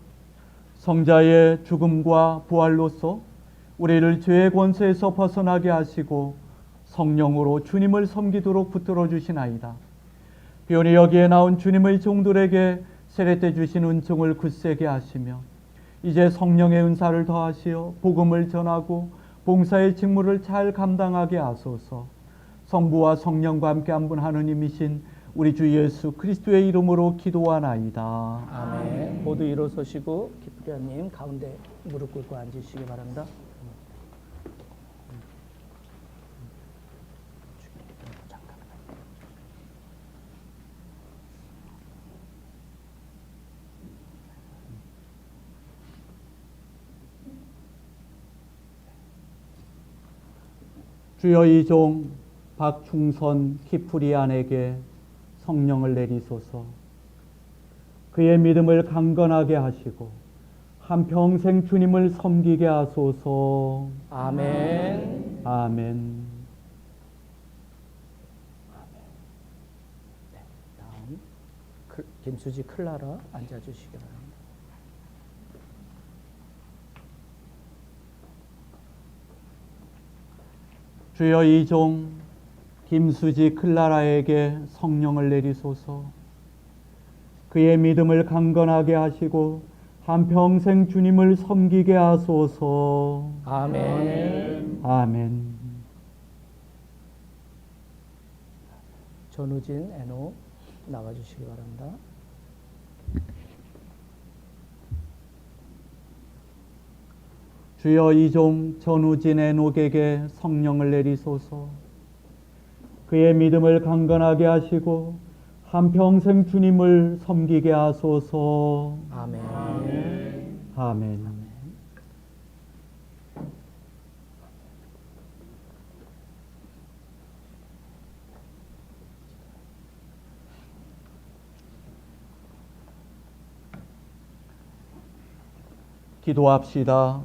성자의 죽음과 부활로서 우리를 죄의 권세에서 벗어나게 하시고 성령으로 주님을 섬기도록 붙들어 주시나이다. 비오니 여기에 나온 주님의 종들에게 세례 때 주신 은총을 굳세게 하시며 이제 성령의 은사를 더하시어 복음을 전하고 봉사의 직무를 잘 감당하게 하소서. 성부와 성령과 함께 한 분 하느님이신 우리 주 예수 그리스도의 이름으로 기도하나이다. 아멘. 모두 일어서시고 기프리아님 가운데 무릎 꿇고 앉으시기 바랍니다. 주여 이 종 박충선 키프리안에게 성령을 내리소서. 그의 믿음을 강건하게 하시고 한평생 주님을 섬기게 하소서. 아멘. 아멘. 다음 김수지 클라라 앉아주시기 바랍니다. 주여 이 종 김수지 클라라에게 성령을 내리소서. 그의 믿음을 강건하게 하시고 한평생 주님을 섬기게 하소서. 아멘. 아멘. 전우진 애노 나와주시기 바랍니다. 주여 이 종 전우진 애녹에게 성령을 내리소서. 그의 믿음을 강건하게 하시고 한평생 주님을 섬기게 하소서. 아멘. 아멘. 기도합시다.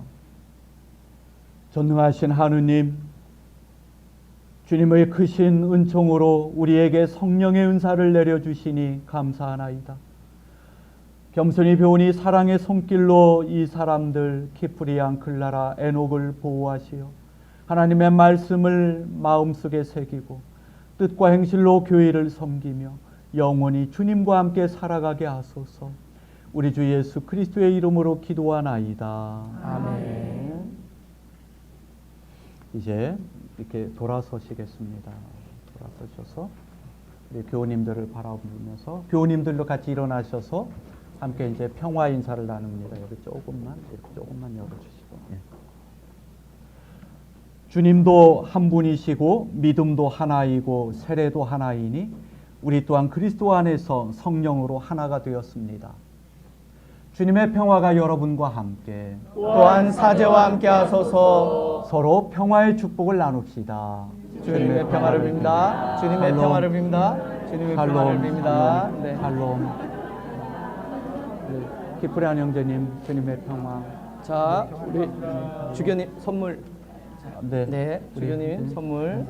전능하신 하느님, 주님의 크신 은총으로 우리에게 성령의 은사를 내려주시니 감사하나이다. 겸손히 배우니 사랑의 손길로 이 사람들 키프리안, 클라라, 에녹을 보호하시어 하나님의 말씀을 마음속에 새기고 뜻과 행실로 교회를 섬기며 영원히 주님과 함께 살아가게 하소서. 우리 주 예수 그리스도의 이름으로 기도하나이다. 아멘. 이제 이렇게 돌아서시겠습니다. 돌아서셔서 우리 교우님들을 바라보면서 교우님들도 같이 일어나셔서 함께 이제 평화 인사를 나눕니다. 여기 조금만 이렇게 조금만 열어주시고. 예. 주님도 한 분이시고 믿음도 하나이고 세례도 하나이니 우리 또한 그리스도 안에서 성령으로 하나가 되었습니다. 주님의 평화가 여러분과 함께 또한 사제와 함께 하소서. 서로 평화의 축복을 나눕시다. 주님의 평화를 빕니다. 주님의 샬롬. 평화를 빕니다. 주님의 평화를 빕니다. 네. 샬롬. 키프리안 형제님, 주님의 평화. 자, 우리 주교님 선물. 네, 네, 주교님 선물.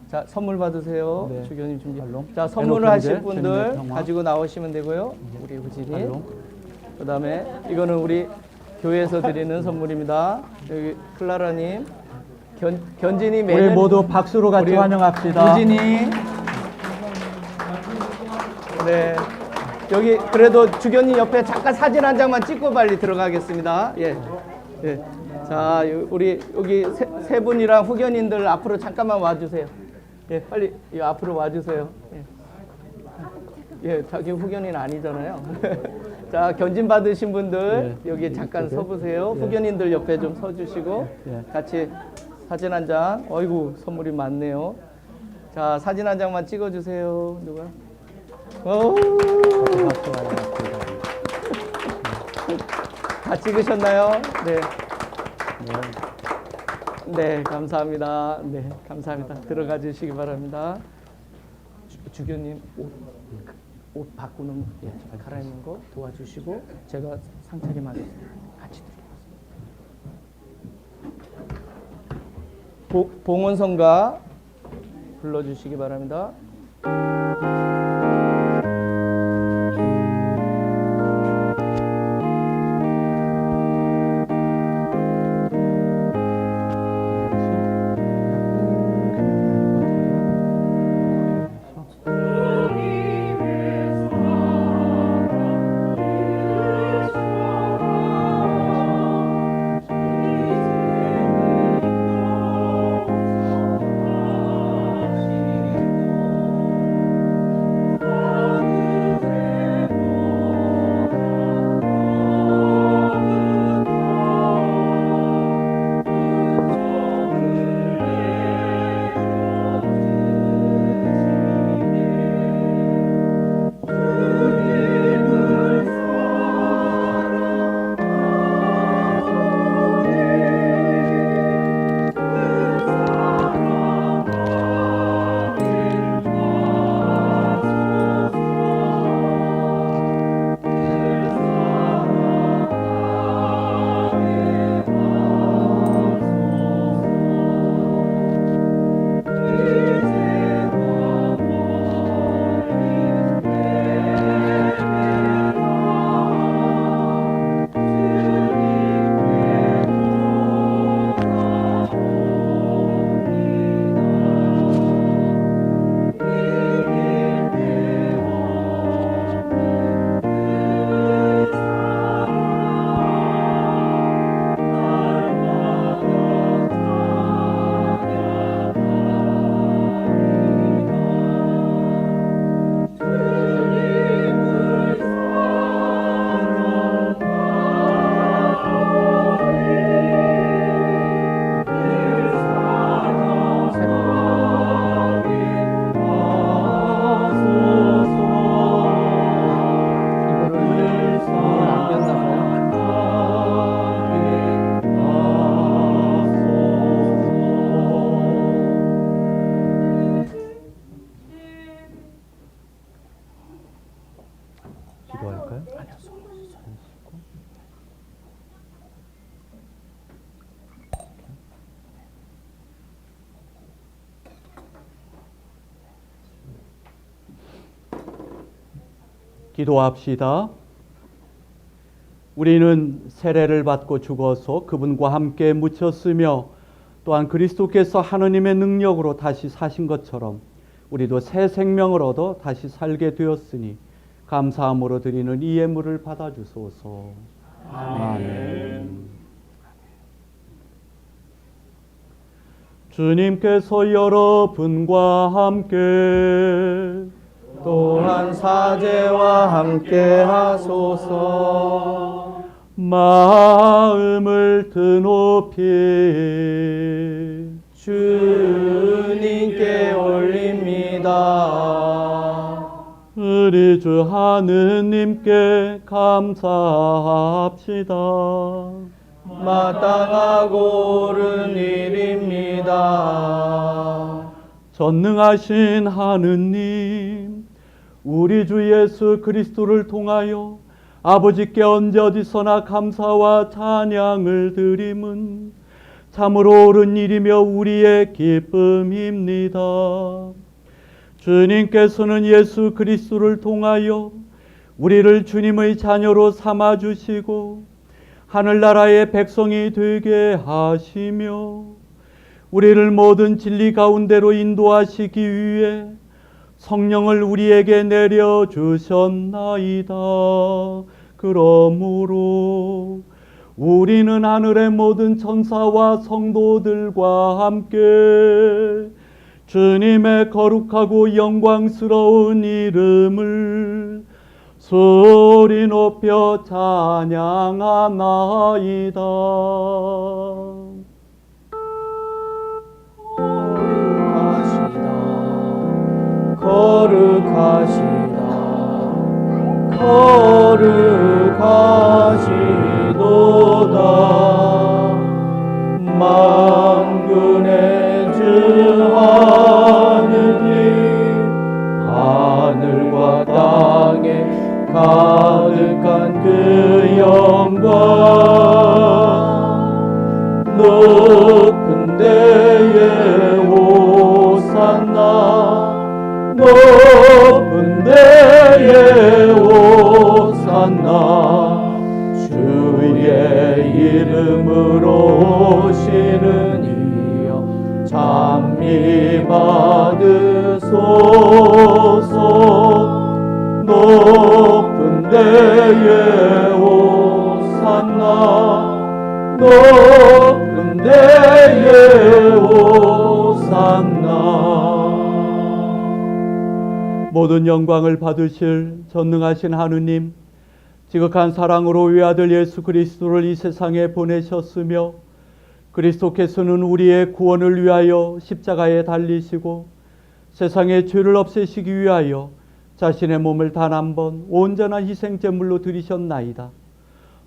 자, 선물 받으세요. 네. 주교님 준비. 샬롬. 자, 선물을 에녹 하실 형제, 분들 주님의 평화. 가지고 나오시면 되고요. 우리 우진이. 샬롬. 그다음에 이거는 우리 교회에서 드리는 선물입니다. 여기 클라라님, 견진이 우리 매년 모두 박수로 같이 우리 환영합시다. 우진이. 네. 여기 그래도 주교님 옆에 잠깐 사진 한 장만 찍고 빨리 들어가겠습니다. 예. 예. 자, 우리 여기 세 분이랑 후견인들 앞으로 잠깐만 와주세요. 예, 빨리 이 앞으로 와주세요. 예. 예, 자기 후견인 아니잖아요. 자, 견진 받으신 분들 여기 잠깐 서보세요. 후견인들 옆에 좀 서주시고 같이 사진 한 장. 어이구, 선물이 많네요. 자, 사진 한 장만 찍어주세요. 누가? 오, 박수 환영합니다. 다 찍으셨나요? 네. 네. 네, 감사합니다. 네, 감사합니다. 들어가 주시기 바랍니다. 주교님 옷 바꾸는 갈아입는 거 도와주시고 제가 상차림하겠습니다. 같이 드리겠습니다. 봉헌성가 불러주시기 바랍니다. 기도합시다. 우리는 세례를 받고 죽어서 그분과 함께 묻혔으며 또한 그리스도께서 하느님의 능력으로 다시 사신 것처럼 우리도 새 생명을 얻어 다시 살게 되었으니 감사함으로 드리는 이 예물을 받아주소서. 아멘. 주님께서 여러분과 함께 또한 사제와 함께 하소서. 마음을 드높이 주님께 올립니다. 우리 주 하느님께 감사합시다. 마땅하고 옳은 일입니다. 전능하신 하느님, 우리 주 예수 그리스도를 통하여 아버지께 언제 어디서나 감사와 찬양을 드림은 참으로 옳은 일이며 우리의 기쁨입니다. 주님께서는 예수 그리스도를 통하여 우리를 주님의 자녀로 삼아주시고 하늘나라의 백성이 되게 하시며 우리를 모든 진리 가운데로 인도하시기 위해 성령을 우리에게 내려주셨나이다. 그러므로 우리는 하늘의 모든 천사와 성도들과 함께 주님의 거룩하고 영광스러운 이름을 소리 높여 찬양하나이다. 거룩하시다 거룩하시도다. 만군의 주 하느님, 하늘과 땅에 가득한 그 영광, 높은 데에 오산나, 높은 데에 오산나. 주의 이름으로 오시는 이여 찬미 받으소서. 높은 데에 오산나, 높은 데에 오산나. 모든 영광을 받으실 전능하신 하느님, 지극한 사랑으로 외아들 예수 그리스도를 이 세상에 보내셨으며 그리스도께서는 우리의 구원을 위하여 십자가에 달리시고 세상의 죄를 없애시기 위하여 자신의 몸을 단 한 번 온전한 희생제물로 드리셨나이다.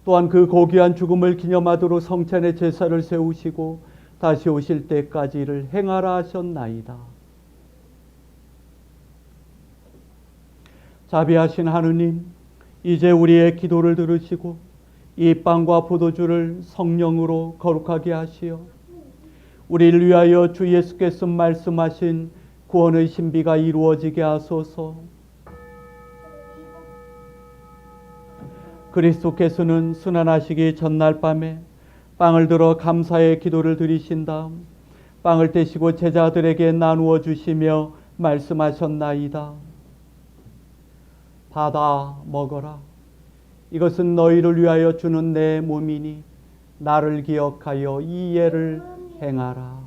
또한 그 고귀한 죽음을 기념하도록 성찬의 제사를 세우시고 다시 오실 때까지 이를 행하라 하셨나이다. 자비하신 하느님, 이제 우리의 기도를 들으시고 이 빵과 포도주를 성령으로 거룩하게 하시어 우리를 위하여 주 예수께서 말씀하신 구원의 신비가 이루어지게 하소서. 그리스도께서는 순환하시기 전날 밤에 빵을 들어 감사의 기도를 드리신 다음 빵을 떼시고 제자들에게 나누어 주시며 말씀하셨나이다. 받아 먹어라. 이것은 너희를 위하여 주는 내 몸이니 나를 기억하여 이 예를 행하라.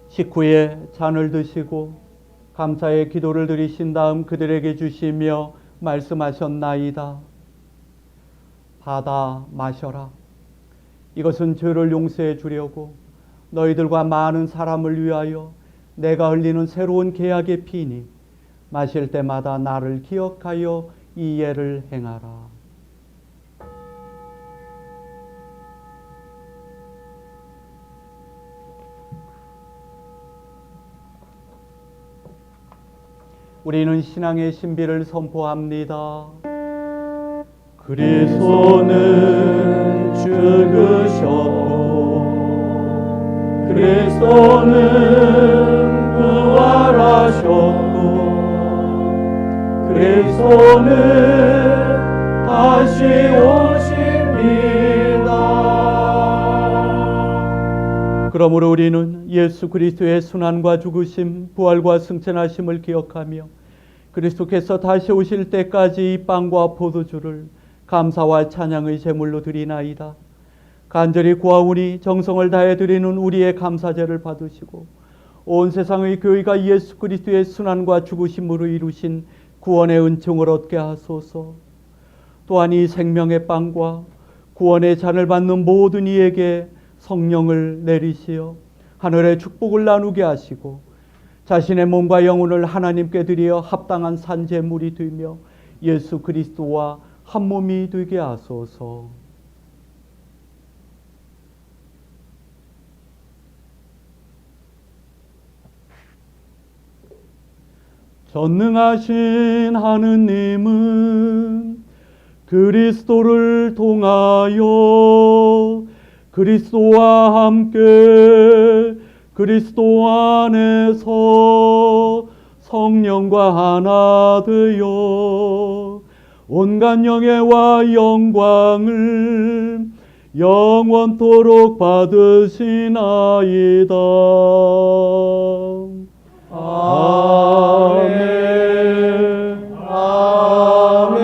식후에 잔을 드시고 감사의 기도를 드리신 다음 그들에게 주시며 말씀하셨나이다. 받아 마셔라. 이것은 죄를 용서해 주려고 너희들과 많은 사람을 위하여 내가 흘리는 새로운 계약의 피니 마실 때마다 나를 기억하여 이 예를 행하라. 우리는 신앙의 신비를 선포합니다. 그리스도는 죽으셨고 그리스도는 부활하셨고 그리스도는 다시 오십니다. 그러므로 우리는 예수 그리스도의 순환과 죽으심, 부활과 승천하심을 기억하며 그리스도께서 다시 오실 때까지 이 빵과 포도주를 감사와 찬양의 제물로 드리나이다. 간절히 구하오니 정성을 다해 드리는 우리의 감사제를 받으시고 온 세상의 교회가 예수 그리스도의 순환과 죽으심으로 이루신 구원의 은총을 얻게 하소서. 또한 이 생명의 빵과 구원의 잔을 받는 모든 이에게 성령을 내리시어 하늘의 축복을 나누게 하시고 자신의 몸과 영혼을 하나님께 드리어 합당한 산제물이 되며 예수 그리스도와 한 몸이 되게 하소서. 전능하신 하느님은 그리스도를 통하여 그리스도와 함께 그리스도 안에서 성령과 하나 되어 온갖 영예와 영광을 영원토록 받으시나이다. 아멘. 아멘.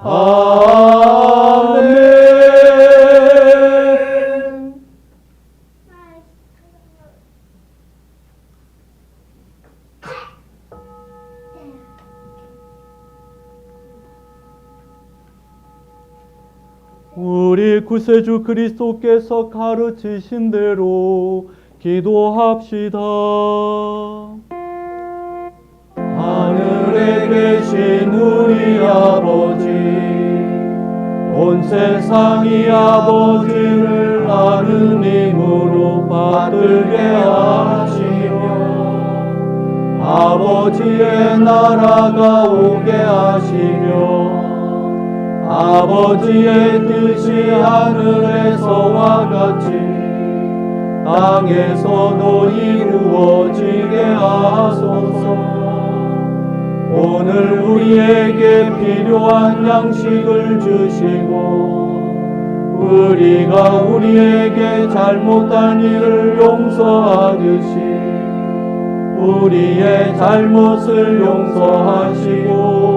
아멘. 우리 구세주 그리스도께서 가르치신 대로 기도합시다. 하늘에 계신 우리 아버지, 온 세상이 아버지를 하느님으로 받들게 하시며 아버지의 나라가 오게 하시며 아버지의 뜻이 하늘에서와 같이 땅에서도 이루어지게 하소서. 오늘 우리에게 필요한 양식을 주시고 우리가 우리에게 잘못한 일을 용서하듯이 우리의 잘못을 용서하시고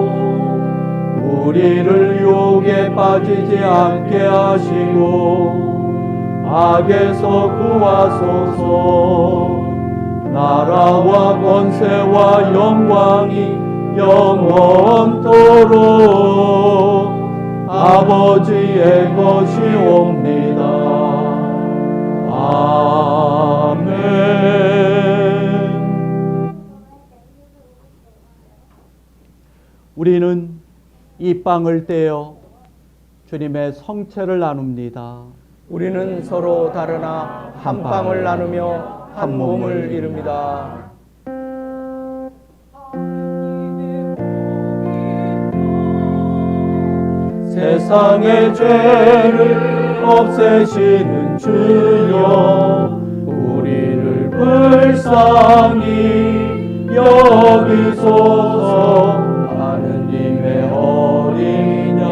우리를 유혹에 빠지지 않게 하시고 악에서 구하소서. 나라와 권세와 영광이 영원토록 아버지의 것이옵니다. 아멘. 우리는 이 빵을 떼어 주님의 성체를 나눕니다. 우리는 서로 다르나 한 빵을 나누며 한 몸을 이룹니다. 세상의 죄를 없애시는 주여, 우리를 불쌍히 여기소서. 하느님의 어린 양,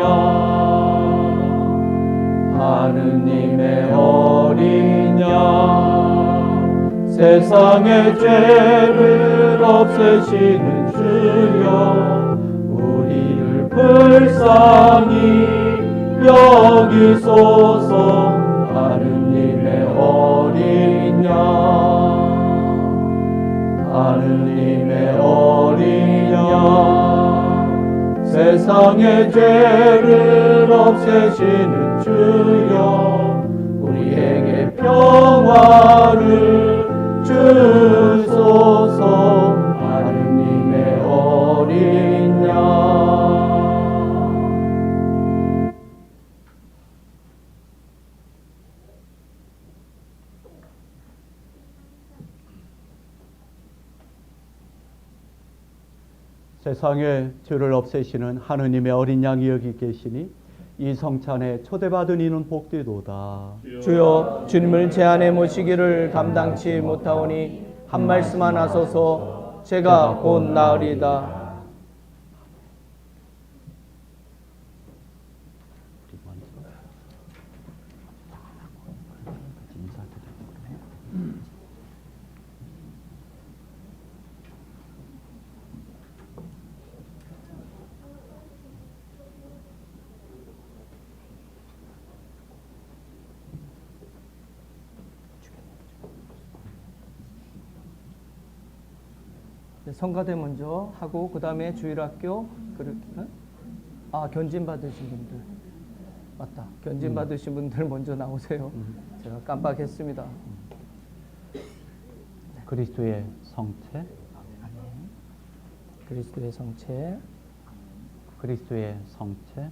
하느님의 어린 양, 세상의 죄를 없애시는 주여, 우리를 불쌍히 여기소서. 하느님의 어린 양, 하느님의 어린 양, 세상의 죄를 없애시는 주여, 우리에게 평화를 주소서. 하느님의 어린 양. 세상의 죄를 없애시는 하느님의 어린 양이 여기 계시니 이 성찬에 초대받은 이는 복되도다. 주여 주님을 제 안에 모시기를 감당치 못하오니 한 말씀만 하소서. 제가 곧 나으리다. 우리 먼저 같이 인사드리고 그래요. 성가대 먼저 하고 그 다음에 주일학교 그렇게 견진 받으신 분들 맞다. 견진 받으신 분들 먼저 나오세요. 제가 깜빡했습니다. 그리스도의 성체, 그리스도의 성체, 그리스도의 성체,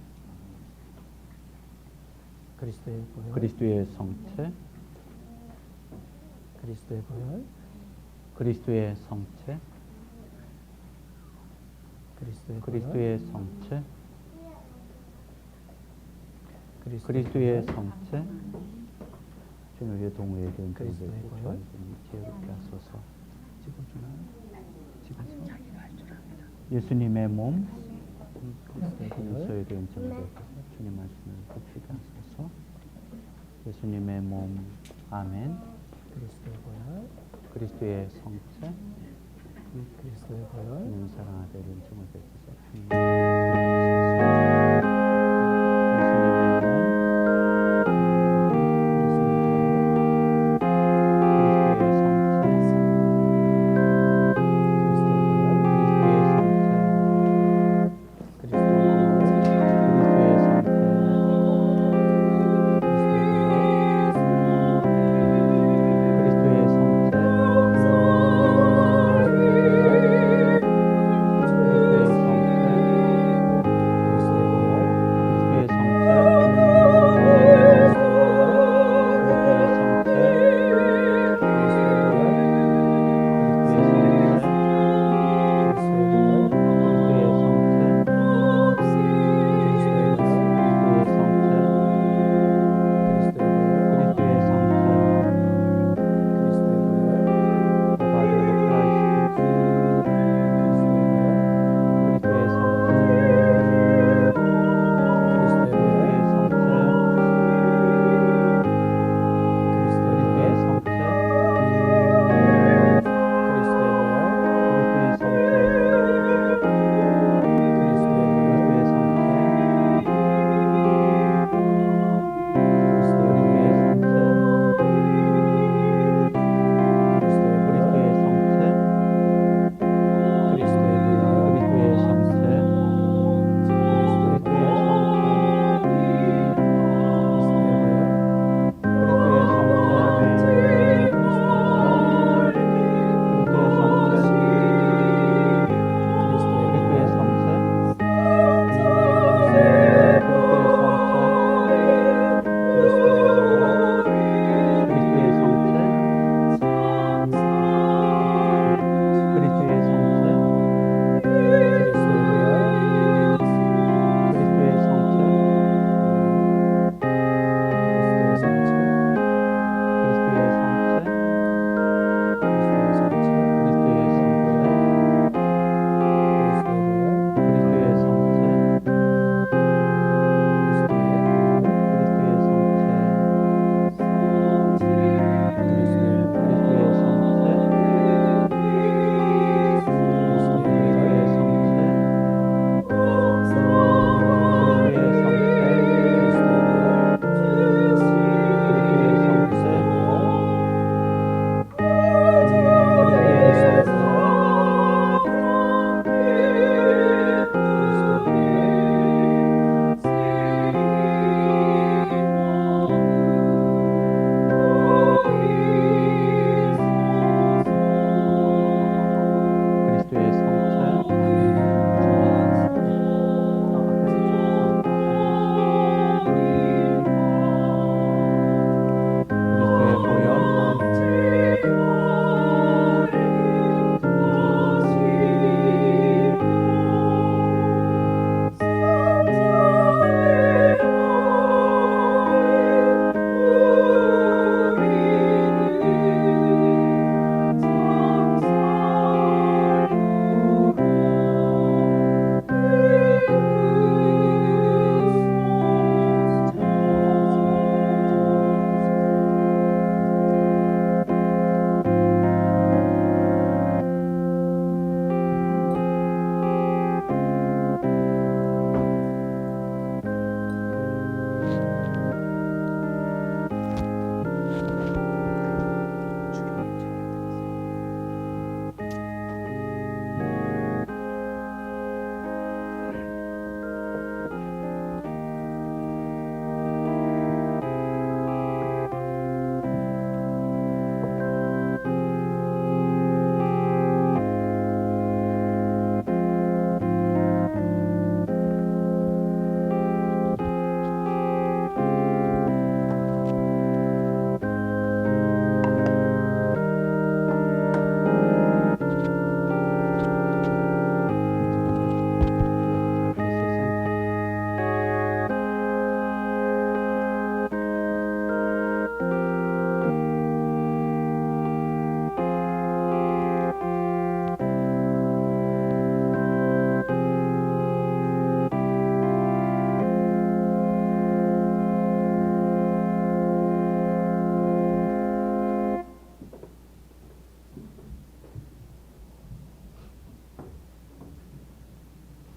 그리스도의 보혈, 그리스도의 성체, 그리스도의 보혈, 그리스도의 성체, 그리스도의 보혈, 그리스도의 성체, 그리스도의 성체. 주님의 동우에게 그리스도의 보혈. 지혜롭게 하소서. 예수님의 몸, 그리스도에게 은총을 베푸소서. 주님 말씀을 붙이게 하소서. 예수님의 몸, 아멘. 그리스도의 보혈, 그리스도의 성체, 그리스도의 보혈, 주님 사랑 아들 은총을 베푸소서. 그리스도의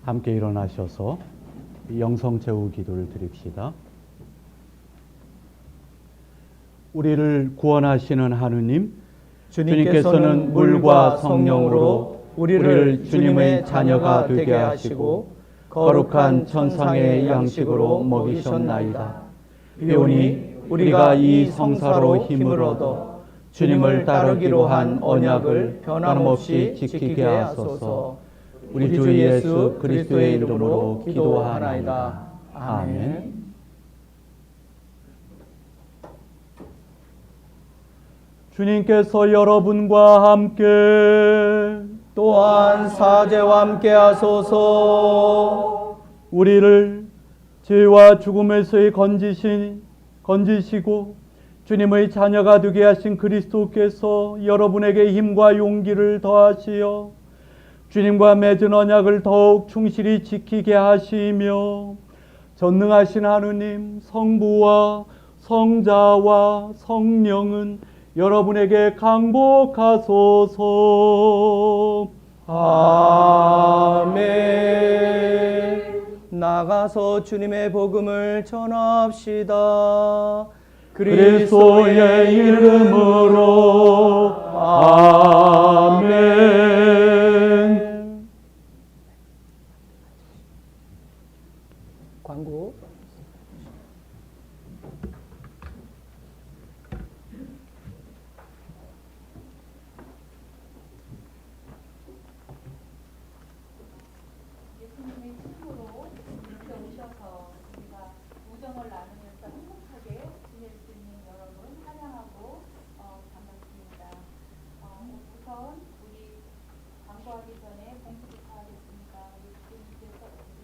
함께 일어나셔서 영성 제우 기도를 드립시다. 우리를 구원하시는 하느님, 주님께서는 물과 성령으로 우리를 주님의 자녀가 되게 하시고 거룩한 천상의 양식으로 먹이셨나이다. 비오니 우리가 이 성사로 힘을 얻어 주님을 따르기로 한 언약을 변함없이 지키게 하소서. 우리 주 예수 그리스도의 이름으로 기도하나이다. 아멘. 주님께서 여러분과 함께 또한 사제와 함께 하소서. 우리를 죄와 죽음에서의 건지시고 주님의 자녀가 되게 하신 그리스도께서 여러분에게 힘과 용기를 더하시어 주님과 맺은 언약을 더욱 충실히 지키게 하시며 전능하신 하느님 성부와 성자와 성령은 여러분에게 강복하소서. 아멘. 나가서 주님의 복음을 전합시다. 그리스도의 이름으로 아멘. 광고. 예수님의 친구로 이렇게 오셔서 우리가 우정을 나누면서 행복하게 지낼 수 있는 여러분 환영하고 반갑습니다. 우선 우리 광고하기 전에 공지부터 하겠습니다. 우리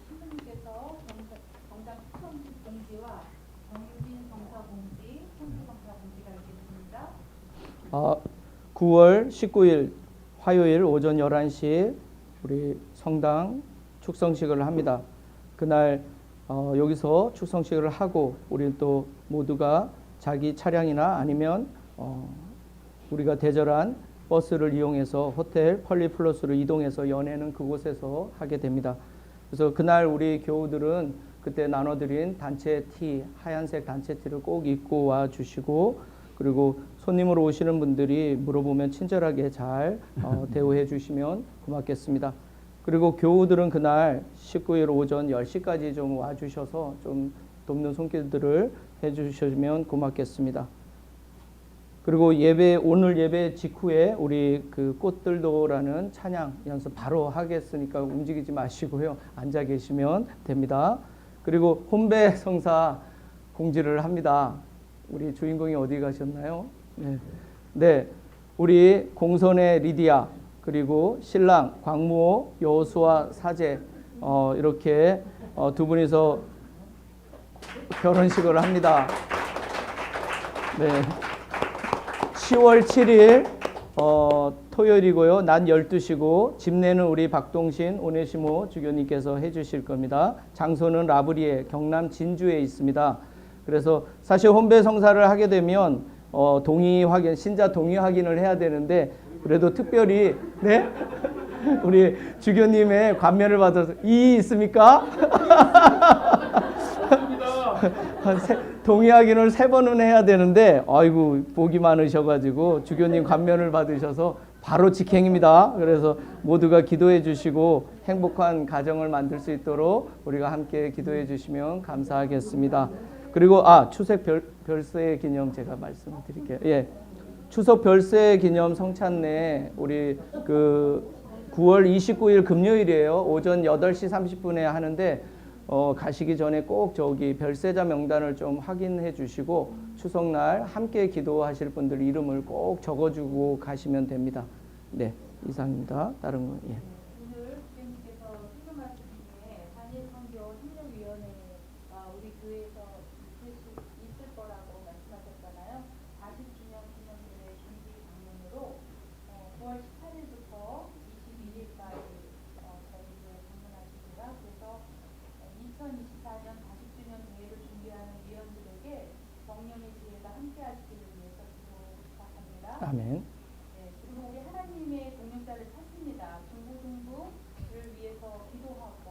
신부님께서 정당 수성식 공지와 정유진 성사 공지, 현주 성사 공지가 있겠습니다. 9월 19일 화요일 오전 11시 우리 성당 축성식을 합니다. 그날 여기서 축성식을 하고 우리 또 모두가 자기 차량이나 아니면 우리가 대절한 버스를 이용해서 호텔 펄리플러스로 이동해서 연회는 그곳에서 하게 됩니다. 그래서 그날 우리 교우들은 그때 나눠드린 단체 티, 하얀색 단체 티를 꼭 입고 와 주시고, 그리고 손님으로 오시는 분들이 물어보면 친절하게 잘 대우해 주시면 고맙겠습니다. 그리고 교우들은 그날 19일 오전 10시까지 좀 와주셔서 좀 돕는 손길들을 해주시면 고맙겠습니다. 그리고 오늘 예배 직후에 우리 그 꽃들도라는 찬양 연습 바로 하겠으니까 움직이지 마시고요. 앉아 계시면 됩니다. 그리고 혼배 성사 공지를 합니다. 우리 주인공이 어디 가셨나요? 네. 우리 공선의 리디아, 그리고 신랑 광무호 여호수아 사제 이렇게 두 분이서 결혼식을 합니다. 네. 10월 7일 토요일이고요. 낮 12시고 집례는 우리 박동신 오네시모 주교님께서 해주실 겁니다. 장소는 라브리에 경남 진주에 있습니다. 그래서 사실 혼배 성사를 하게 되면 신자 동의 확인을 해야 되는데, 그래도 특별히 네 우리 주교님의 감면을 받아서 이의 있습니까? 동의 확인을 3번은 해야 되는데 아이고 복이 많으셔가지고 주교님 감면을 받으셔서 바로 직행입니다. 그래서 모두가 기도해 주시고 행복한 가정을 만들 수 있도록 우리가 함께 기도해 주시면 감사하겠습니다. 그리고 추석 별세 기념 제가 말씀을 드릴게요. 예. 추석 별세 기념 성찬례 우리 9월 29일 금요일이에요. 오전 8시 30분에 하는데 가시기 전에 꼭 저기 별세자 명단을 좀 확인해 주시고 추석날 함께 기도하실 분들 이름을 꼭 적어주고 가시면 됩니다. 네, 이상입니다. 다른 건 예. 오늘 주님께서 신부 말씀 중에 단일선교 협력위원회가 우리 교회에서 있을 거라고 말씀하셨잖아요. 40주년 기념대회 준비 방문으로 9월 18일부터 21일까지 저희를 방문하십니다. 그래서 2024년 40주년 대회를 준비하는 위원들에게 성령의 지혜가 함께 하시기를 위해서 기도합니다. 아멘. 네, 그리고 우리 하나님의 동역자를 찾습니다. 중고등부를 위해서 기도하고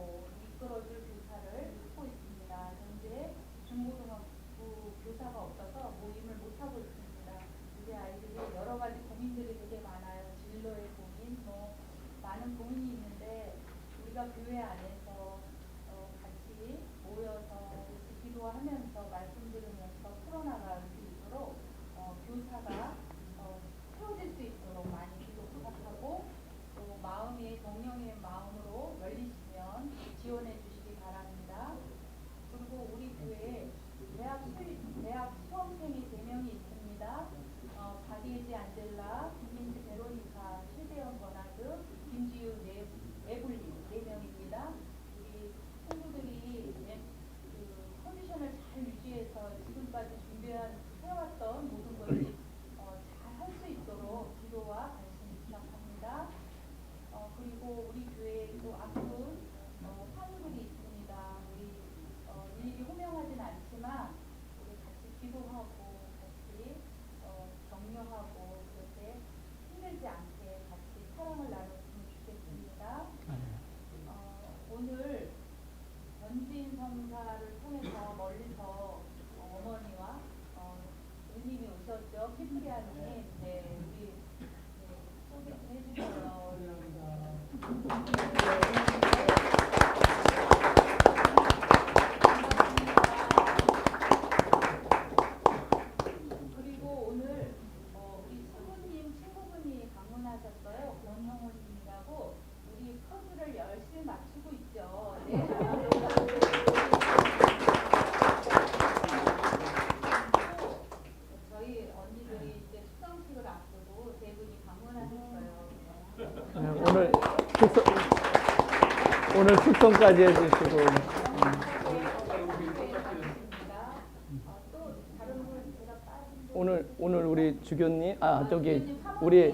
동령의 마음으로 열리시면 지원해 주시기 바랍니다. 그리고 우리 교회에 대학 수험생이 3명이 있습니다. 박예지 안젤라, 김민지 베로니카, 최대현 버나드, 김지유 에블린 4명입니다. 우리 친구들이 그 컨디션을 잘 유지해서 지금까지 해왔던 모든 것이 잘 할 수 있도록 기도와 관심 부탁합니다. 그리고 우리 교회에 또 아픈 환우들이 있습니다. 우리 일일이 호명하진 않지만 우리 같이 기도하고 같이 격려하고 그렇게 힘들지 않게 같이 사랑을 나눴으면 좋겠습니다. 오늘 전진 성사를 통해서 멀리서 어머니와 누님이 오셨죠. 키프리아님. 네, 우리 소개 좀 해주세요. 그리고 오늘 우리 친구분이 방문하셨어요. 권형호님이라고 우리 커즈를 열심히 맞추고 있죠. 네. 저희 언니들이 이제 수상식을 앞두고 3분이 방문하셨어요. 오늘 축성까지 해주시고. 오늘 우리 주교님, 우리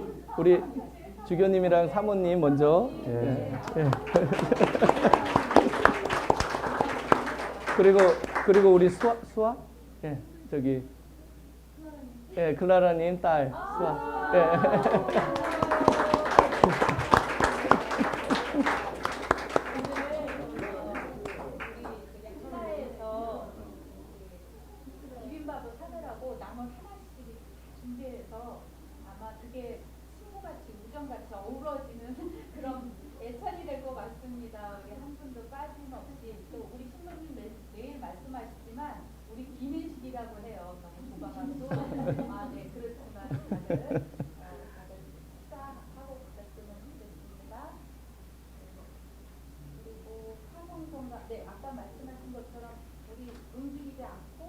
주교님이랑 사모님 먼저. 예. 예. 그리고 우리 수아? 예, 저기. 예, 클라라님 딸 수아. 예. 비빔밥을 사느라고 남은 하나씩 준비해서 아마 그게 친구같이 우정같이 어우러지는 그런 애찬이 될 것 같습니다. 우리 한 분도 빠짐없이 또 우리 신부님 매일 말씀하시지만 우리 기내식이라고 해요. 너무 조방하고 네 그렇지만 다들 식사하고 가셨으면 좋겠습니다. 그리고 사성성가 네 아까 말씀하신 것처럼 우리 움직이지 않고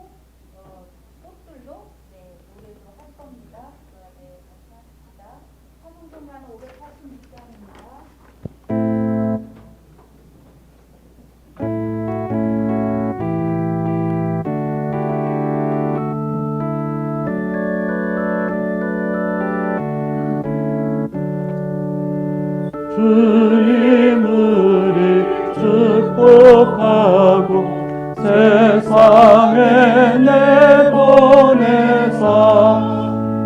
꽃들로 네 노래도 할 겁니다. 네 같이 합시다. 사성성가는 586장입니다. 주님을 축복하고 세상에 내보내사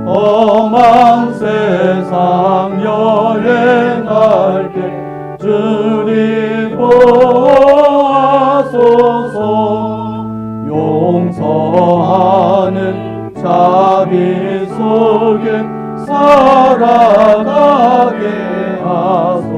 험한 세상 여행할 때 주님 보호하소서. 용서하는 자비 속에 살아가게 하소서.